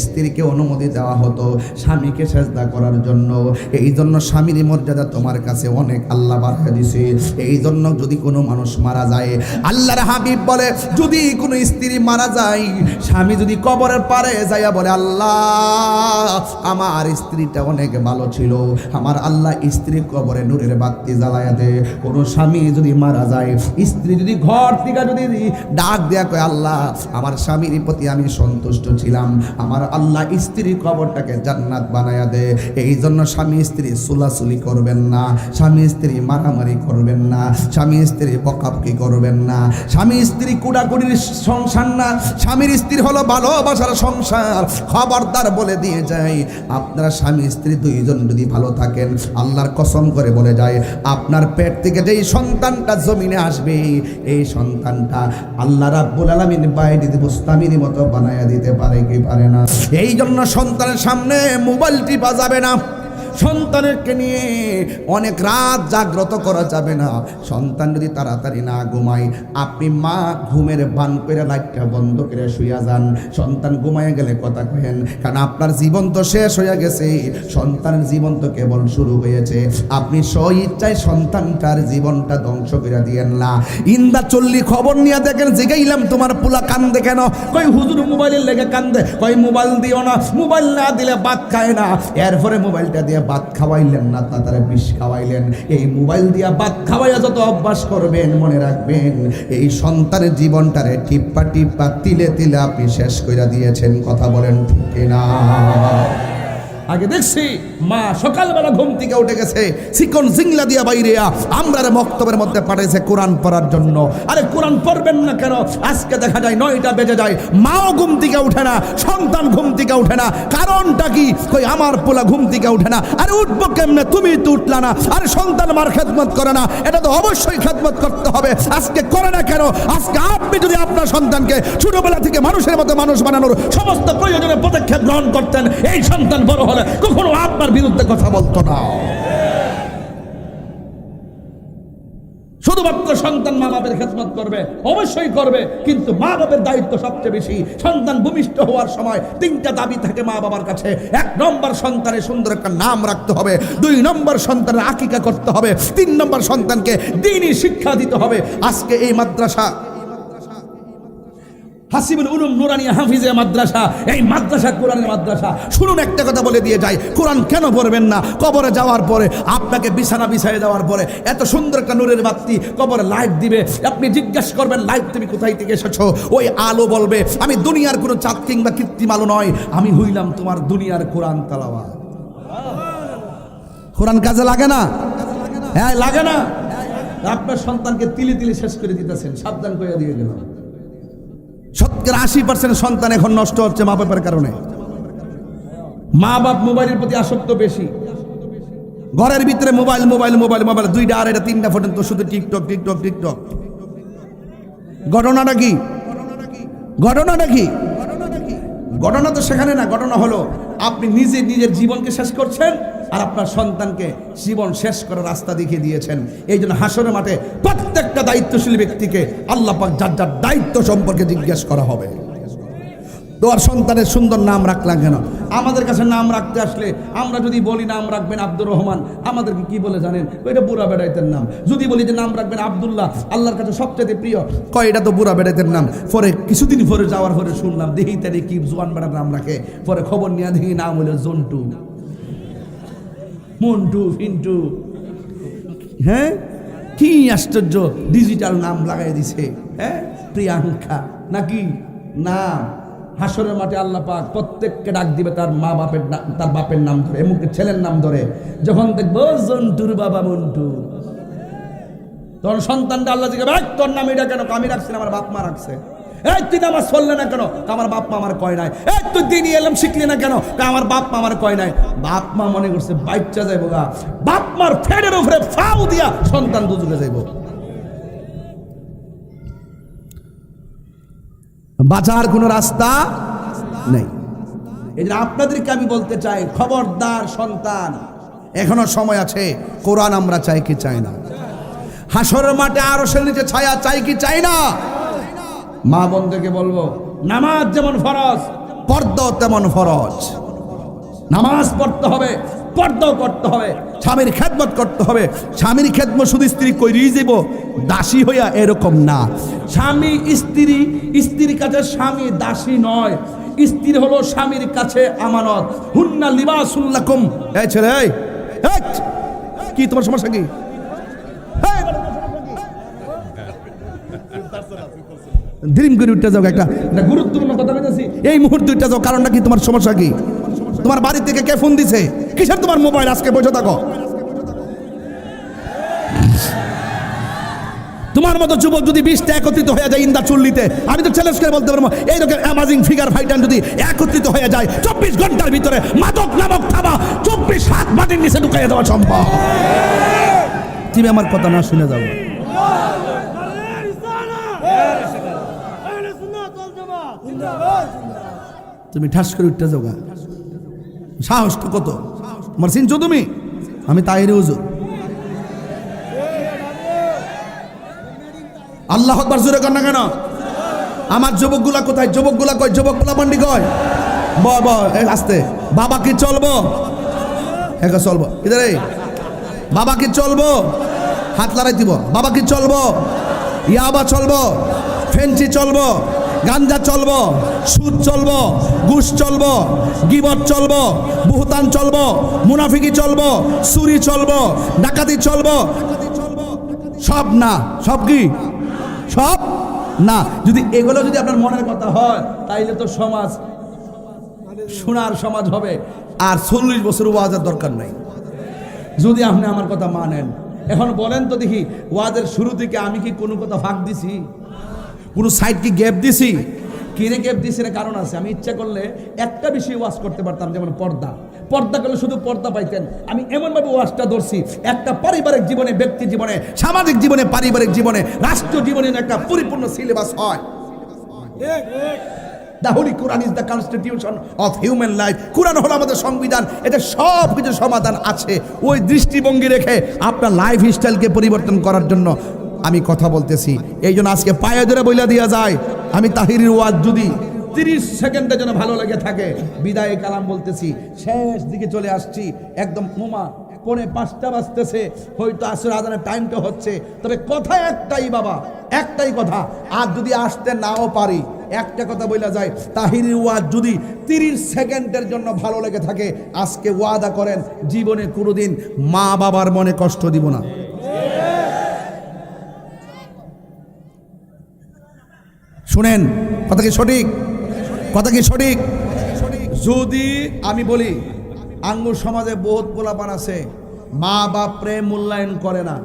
স্ত্রীকে অনুমতি দেওয়া হতো স্বামীকে সেজদা করার জন্য। এই জন্য স্বামীর মর্যাদা তোমার কাছে অনেক আল্লাহ বাড়ায় দিছে। এই জন্য যদি কোনো মানুষ মারা যায়, আল্লাহর হাবিব বলে, যদি কোনো স্ত্রী মারা যায়, স্বামী যদি কবরের পারে যাইয়া বলে, আল্লাহ আমার স্ত্রীটা অনেক ভালো ছিল, আমার আল্লাহ স্ত্রীর কবরে নূরের বাতি জ্বালায়া দে। কোনো স্বামী যদি মারা যায়, স্ত্রী যদি ঘর থেকে যদি ডাক দেয়া কয়, আল্লাহ আমার স্বামীর প্রতি আমি সন্তুষ্ট ছিলাম, আমার আল্লাহ স্ত্রীর কবরটাকে জান্নাত বানায়া দে। এই জন্য স্বামী স্ত্রী সুলাসুলি করবেন না, স্বামী স্ত্রী মারামারি করবেন না, স্বামী স্ত্রী বকাবকি করবেন না, স্বামী স্ত্রী কুড়াকুড়ির সংসার না, স্বামীর স্ত্রী হলো ভালোবাসার সংসার। খবরদার বলে দিয়ে যায়, আপনারা স্বামী স্ত্রী দুইজন যদি ভালো থাকেন, আল্লাহর কসম করে বলে যায়, আপনার পেট থেকে যেই সন্তানটা জমিনে আসবে, এই সন্তানটা আল্লাহ রাব্বুল আলামিন বাইরে বুস্তামির মতো বানায়া দিতে পারে কি পারে না? এই জন্য সন্তানের সামনে মোবাইল টিপা যাবে না, সন্তানকে নিয়ে অনেক রাত জাগ্রত করা যাবে না। সন্তান যদি তাড়াতাড়ি না ঘুমায়, আপনি মা ঘুমের বান করে লাইটটা বন্ধ করে শুয়ে যান। সন্তান ঘুমায় গেলে কথা কহেন, কারণ আপনার জীবন তো শেষ হয়ে গেছে, সন্তানের জীবন তো কেবল শুরু হয়েছে। আপনি স্বইচ্ছায় সন্তানটার জীবনটা ধ্বংস করে দিয়েন না। ইন্দা চল্লি খবর নিয়ে দেখেন, জিগাইলাম তোমার পোলা কান্দে কেন? কই হুজুর মোবাইলের লেগে কান্দে। কই মোবাইল দিও না, মোবাইল না দিলে ভাত খায় না। এরপরে মোবাইলটা দিয়ে ভাত খাওয়াইলেন না, তাড়াতাড়ি বিষ খাওয়াইলেন। এই মোবাইল দিয়া ভাত খাওয়াইয়া যত অভ্যাস করবেন, মনে রাখবেন এই সন্তানের জীবনটারে টিপ্পা টিপ্পা তিলে তিলে আপনি শেষ করে দিয়েছেন। কথা বলেন ঠিক কিনা? আগে দেখছি মা সকালবেলা ঘুম থেকে উঠে গেছে, চিকন জিংলা দিয়া বাইরিয়া আমরা মক্তবের মধ্যে পাঠাইছে কোরআন পড়ার জন্য। আরে কোরআন পড়বেন না কেন? আজকে দেখা যায় 9টা বেজে যায়, মাও ঘুম থেকে উঠে না, সন্তান ঘুম থেকে উঠে না। কারণটা কি? কই আমার পোলা ঘুম থেকে উঠে না। আরে উঠবো কেমনে? তুমি তো উঠলা না। আরে সন্তান মার খেদমত করে না, এটা তো অবশ্যই খেদমত করতে হবে। আজকে করে না কেন? আজকে আপনি যদি আপনার সন্তানকে ছোটবেলা থেকে মানুষের মতো মানুষ বানানোর সমস্ত প্রয়োজনে পদক্ষেপ গ্রহণ করতেন, এই সন্তান বড় হলে কখনো আপনার বিরুদ্ধে কথা বলতো না। শুধুমাত্র সন্তান মা বাপের খেদমত করবে, অবশ্যই করবে, কিন্তু মা বাপের দায়িত্ব সবচেয়ে বেশি। সন্তান ভূমিষ্ঠ হওয়ার সময় 3টা দাবি থাকে মা বাবার কাছে। 1 নম্বর, সন্তানের সুন্দর একটা নাম রাখতে হবে। 2 নম্বর, সন্তানের আকিকা করতে হবে। 3 নম্বর, সন্তানকে দ্বীনি শিক্ষা দিতে হবে। আজকে এই মাদ্রাসা হাসিবুল উলুম নুরানিয়া হাফিজে মাদ্রাসা, এই মাদ্রাসা কোরআনের মাদ্রাসা। শুনুন, একটা কথা বলে দিয়ে যায়, কোরআন কেন পড়বেন না? কবরে যাওয়ার পরে আপনাকে বিছানা বিছায় দেওয়ার পরে এত সুন্দর একটা নূরের বাতি কবরে লাইট দিবে, আপনি জিজ্ঞাসা করবেন লাইট তুমি কোথায় থেকে এসেছো? ওই আলো বলবে আমি দুনিয়ার কোনো চাঁদ কিংবা কৃত্রিম আলো নয়, আমি হইলাম তোমার দুনিয়ার কোরআন তেলাওয়াত। কোরআন কাজে লাগে না? হ্যাঁ লাগে না। আপনার সন্তানকে তিলে তিলে শেষ করে দিতেছেন, সাবধান করে দিয়ে গেলাম। 80% সন্তান এখন নষ্ট হচ্ছে মা বাবার কারণে। মা বাপ মোবাইলের প্রতি আসক্ত বেশি, ঘরের ভিতরে মোবাইল মোবাইল মোবাইল মোবাইল, 2টা 2.5টা 3টা পর্যন্ত শুধু টিকটক টিকটক টিকটক। ঘটনাটা কি? ঘটনাটা কি? ঘটনা তো সেখানে না, ঘটনা হলো আপনি নিজের জীবনকে শেষ করছেন আর আপনার সন্তানকে জীবন শেষ করার রাস্তা দেখিয়ে দিয়েছেন। এই জন্য হাসরের মাঠে প্রত্যেকটা দায়িত্বশীল ব্যক্তিকে আল্লাহ পাক যার যার দায়িত্ব সম্পর্কে জিজ্ঞেস করা হবে। তোমার সন্তানের সুন্দর নাম রাখলাম কেন? আমাদের কাছে নাম রাখতে আসলে আমরা যদি বলি নাম রাখবেন আব্দুর রহমান, আমাদেরকে কি বলে জানেন? ওইটা বুড়া বেড়াইতের নাম। যদি বলি যে নাম রাখবেন আব্দুল্লাহ, আল্লাহর কাছে সবচেয়ে প্রিয়, কয় এটা তো বুড়া বেড়াইতের নাম। পরে কিছুদিন পরে যাওয়ার পরে শুনলাম দেখি তাদের কি জোয়ান বেড়ার নাম রাখে। পরে খবর নিয়ে দেখি নাম হলো জন্টু, মন্টু, ফিন্টু। হ্যাঁ, কি আশ্চর্য, ডিজিটাল নাম লাগাই দিছে। হ্যাঁ, প্রিয়াঙ্কা নাকি নাম। হাসরের মাঠে আল্লাহ পাক প্রত্যেককে ডাক দিবে তার মা বাপের তার বাপের নাম ধরে, এমনকি ছেলের নাম ধরে। যখন দেখবো জন্টুর বাবা মন্টু, তখন সন্তানটা আল্লাহ জিজ্ঞাসা, তোর নাম এটা কেন? আমি রাখছি না, আমার বাপ মা রাখছে। এই তুই নামাজ পড়লে না কেন? আমার বাপ মা আমার কয় নাই। এই তুই দিনই এলাম শিখলি না কেন? আমার বাপ মা আমার কয় নাই। বাপ মা মনে করছে বাচ্চা যাইব গা, বাপ মার ফেডের উপরে ফাউ দিয়া সন্তান দুজনে যাইব। বাঁচার কোনো রাস্তা নেই। এই জন্য আপনাদেরকে আমি বলতে চাই, খবরদার সন্তান, এখনো সময় আছে। কোরআন আমরা চাই কি চাই না? হাসরের মাঠে আরশের নিচে ছায়া চাই কি চাই না? মা বোনদেরকে বলবো, নামাজ যেমন ফরজ, পর্দাও তেমন ফরজ। নামাজ পড়তে হবে, পর্দাও করতে হবে, স্বামীর খেদমত করতে হবে। স্বামীর খেদমত শুধু স্ত্রী কইরেই যাব দাসী হইয়া, এরকম না। স্বামী স্ত্রীর কাছে স্বামী দাসী নয়, স্ত্রী হলো স্বামীর কাছে আমানত। হুন্না লিবাসুল লাকুম। এই ছেলে, এই কি তোমার সমস্যা কি? ড্রিম করে উঠতে যাও, একটা গুরুত্বপূর্ণ কথা বলতেছি, এই মুহূর্তে উঠতে যাও। কারণটা কি? তোমার সমস্যা কি? তোমার বাড়ি থেকে কে ফোন দিছে? কিসের তোমার মোবাইল? আজকে বসে থাকো। তোমার মতো যুবক যদি 20টা একত্রিত হয়ে যায় ইন্দা চুল্লিতে, আমি তো চ্যালেঞ্জ করে বলতে পারবো এইরকম অ্যামাজিং ফিগার ফাইটার যদি একত্রিত হয়ে যায় 24 ঘন্টার ভিতরে মাদক নামক থাবা 24 হাত মাটির নিচে ঢুকাইয়া দেওয়া সম্ভব। তুমি আমার কথা না শুনে যাও। তুমি ঠাস করে উঠতে যাও। সাহস তো কত তোমার, চিনছো তুমি? আমি তাহির হুজুর। আল্লাহ আকবার জোরে কর না কেন? আমার যুবকগুলা কোথায়? যুবকগুলা কই? যুবকগুলা মন্ডি কই? আস্তে। বাবা কি চলবো? হ্যাঁ চলবো। ইধার বাবা কি চলবো? হাত লড়াই দিব। বাবা কি চলবো? ইয়াবা চলবো, ফেন্সি চলবো, গাঞ্জা চলবো, সুদ চলবো, ঘুষ চলবো, গিবত চলবো, বুহতান চলবো, মুনাফিকি চলবো, চুরি চলবো, ডাকাতি চলবো। সব না, সব কি? সব না। যদি এগুলো যদি আপনার মনের কথা হয়, তাইলে তো সমাজ সোনার সমাজ হবে, আর 40 বছর ওয়াজের দরকার নাই যদি আপনি আমার কথা মানেন। এখন বলেন তো দেখি, ওয়াজের শুরু থেকে আমি কি কোনো কথা ফাঁক দিছি? কোনো সাইড কি গ্যাপ দিছি? কিনে গ্যাপ দিছি না? কারণ আছে। আমি ইচ্ছা করলে একটা বিষয়ে ওয়াজ করতে পারতাম, যেমন পর্দা। পর্দা করলে শুধু পর্দা পাইতেন। আমি এমনভাবে ওয়াজটা ধরছি, একটা পারিবারিক জীবনে, ব্যক্তি জীবনে, সামাজিক জীবনে, পারিবারিক জীবনে, রাষ্ট্র জীবনে একটা পরিপূর্ণ সিলেবাস হয়। The Holy Quran is the constitution of human life. কোরআন হলো আমাদের সংবিধান। এতে সব কিছু সমাধান আছে। ওই দৃষ্টিভঙ্গি রেখে আপনার লাইফ স্টাইলকে পরিবর্তন করার জন্য আমি কথা বলতেছি। এই জন্য আজকে পায়ে ধরে বইলা দেওয়া যায়, আমি তাহিরের ওয়াজ যদি 30 সেকেন্ডের জন্য ভালো লেগে থাকে, বিদায় কালাম বলতেছি। শেষ দিকে চলে আসছি, একদম মোমা 4:45 বাজতেছে, হয়তো আসর আজানের টাইমটা হচ্ছে। তবে কথা একটাই বাবা, একটাই কথা, আর যদি আসতে নাও পারি একটা কথা বলা যায়, তাহিরির ওয়াজ যদি 30 সেকেন্ডের জন্য ভালো লেগে থাকে, আজকে ওয়াদা করেন জীবনে কোনোদিন মা বাবার মনে কষ্ট দিব না। শুনেন, কথা কি সঠিক? কথা কি সঠিক? যদি আমি বলি আঙ্গুর সমাজে বহুত পোলাপান আছে মা বাপ প্রেম মূল্যায়ন করে না,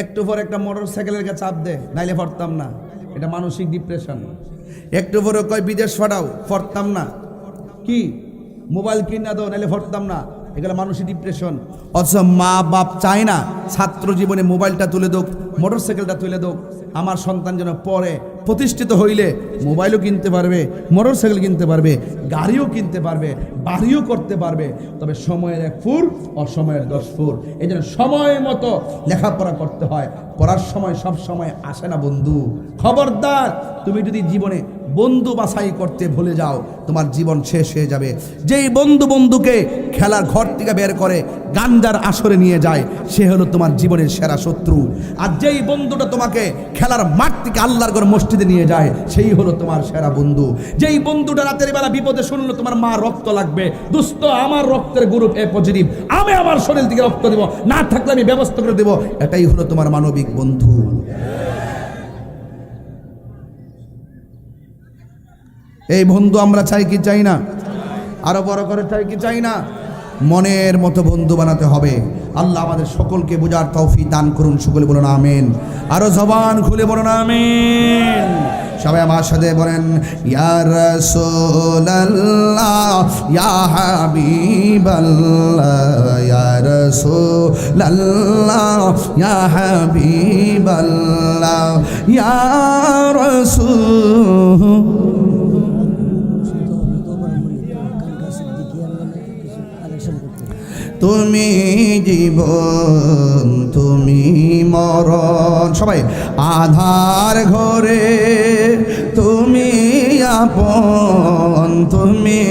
একটু পর একটা মোটর সাইকেলের কাছে চাপ দে, নাইলে পড়তাম না, এটা মানসিক ডিপ্রেশন। একটু পরে কয় বিদেশ ফাটাও, পড়তাম না, কি মোবাইল কিনা দাও, নাইলে পড়তাম না, এগুলো মানসিক ডিপ্রেশন। অথচ মা বাপ চায় না ছাত্র জীবনে মোবাইলটা তুলে দোক, মোটর সাইকেলটা তুলে দোক, আমার সন্তান যেন পরে প্রতিষ্ঠিত হইলে মোবাইলও কিনতে পারবে, মোটর সাইকেল কিনতে পারবে, গাড়িও কিনতে পারবে, বাড়িও করতে পারবে। তবে সময়ের 1 ফুর, অসময়ের 10 ফুর। এই জন্য সময় মতো লেখাপড়া করতে হয়। পড়ার সময় সব সময় আসে না বন্ধু। খবরদার, তুমি যদি জীবনে বন্ধু বাছাই করতে ভুলে যাও, তোমার জীবন শেষ হয়ে যাবে। যেই বন্ধুকে খেলার ঘর থেকে বের করে গান্ডার আসরে নিয়ে যায়, সে হলো তোমার জীবনের সেরা শত্রু। আর যেই বন্ধুটা তোমাকে খেলার মাঠ থেকে আল্লাহর ঘর মসজিদে নিয়ে যায়, সেই হলো তোমার সেরা বন্ধু। যেই বন্ধুটা রাতের বেলা বিপদে শুনলো তোমার মা রক্ত লাগবে, দোস্ত আমার রক্তের গ্রুপ এ পজিটিভ, আমি আমার শরীর থেকে রক্ত দিব, না থাকলে আমি ব্যবস্থা করে দেব, এটাই হলো তোমার মানবিক বন্ধু। এই বন্ধু আমরা চাই কি চাই না? আরো বড় করে চাই কি চাই না? মনের মতো বন্ধু বানাতে হবে। আল্লাহ আমাদের সকলকে বোঝার তৌফিক দান করুন। সকলে বলুন আমিন। আরো জবান খুলে বলুন আমিন। সবাই আমার সাথে বলেন, ইয়া রাসূলুল্লাহ, ইয়া হাবিবাল্লাহ, ইয়া রাসূলুল্লাহ, ইয়া হাবিবাল্লাহ, ইয়া রাসূল। তুমি জীবন, তুমি মরণ, সবাই আধার ঘরে তুমি আপন, তুমি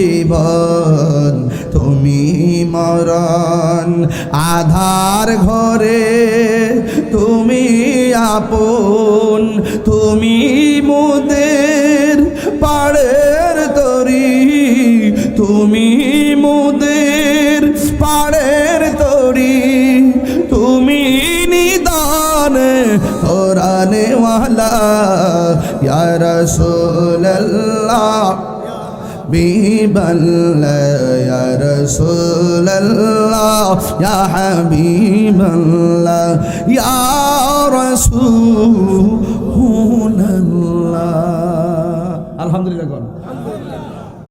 জীবন, তুমি মরণ, আধার ঘরে তুমি আপন, তুমি মোদের পাড়ের তরি, তুমি মোদের পাড়ের তরি, তুমি নিদানে কোরআনে ওয়ালা, ইয়া রাসূলুল্লাহ হাবিবাল্লাহ, ইয়া রাসূলুল্লাহ, ইয়া হাবিবাল্লাহ, ইয়া রাসূলুল্লাহ। আলহামদুলিল্লাহ।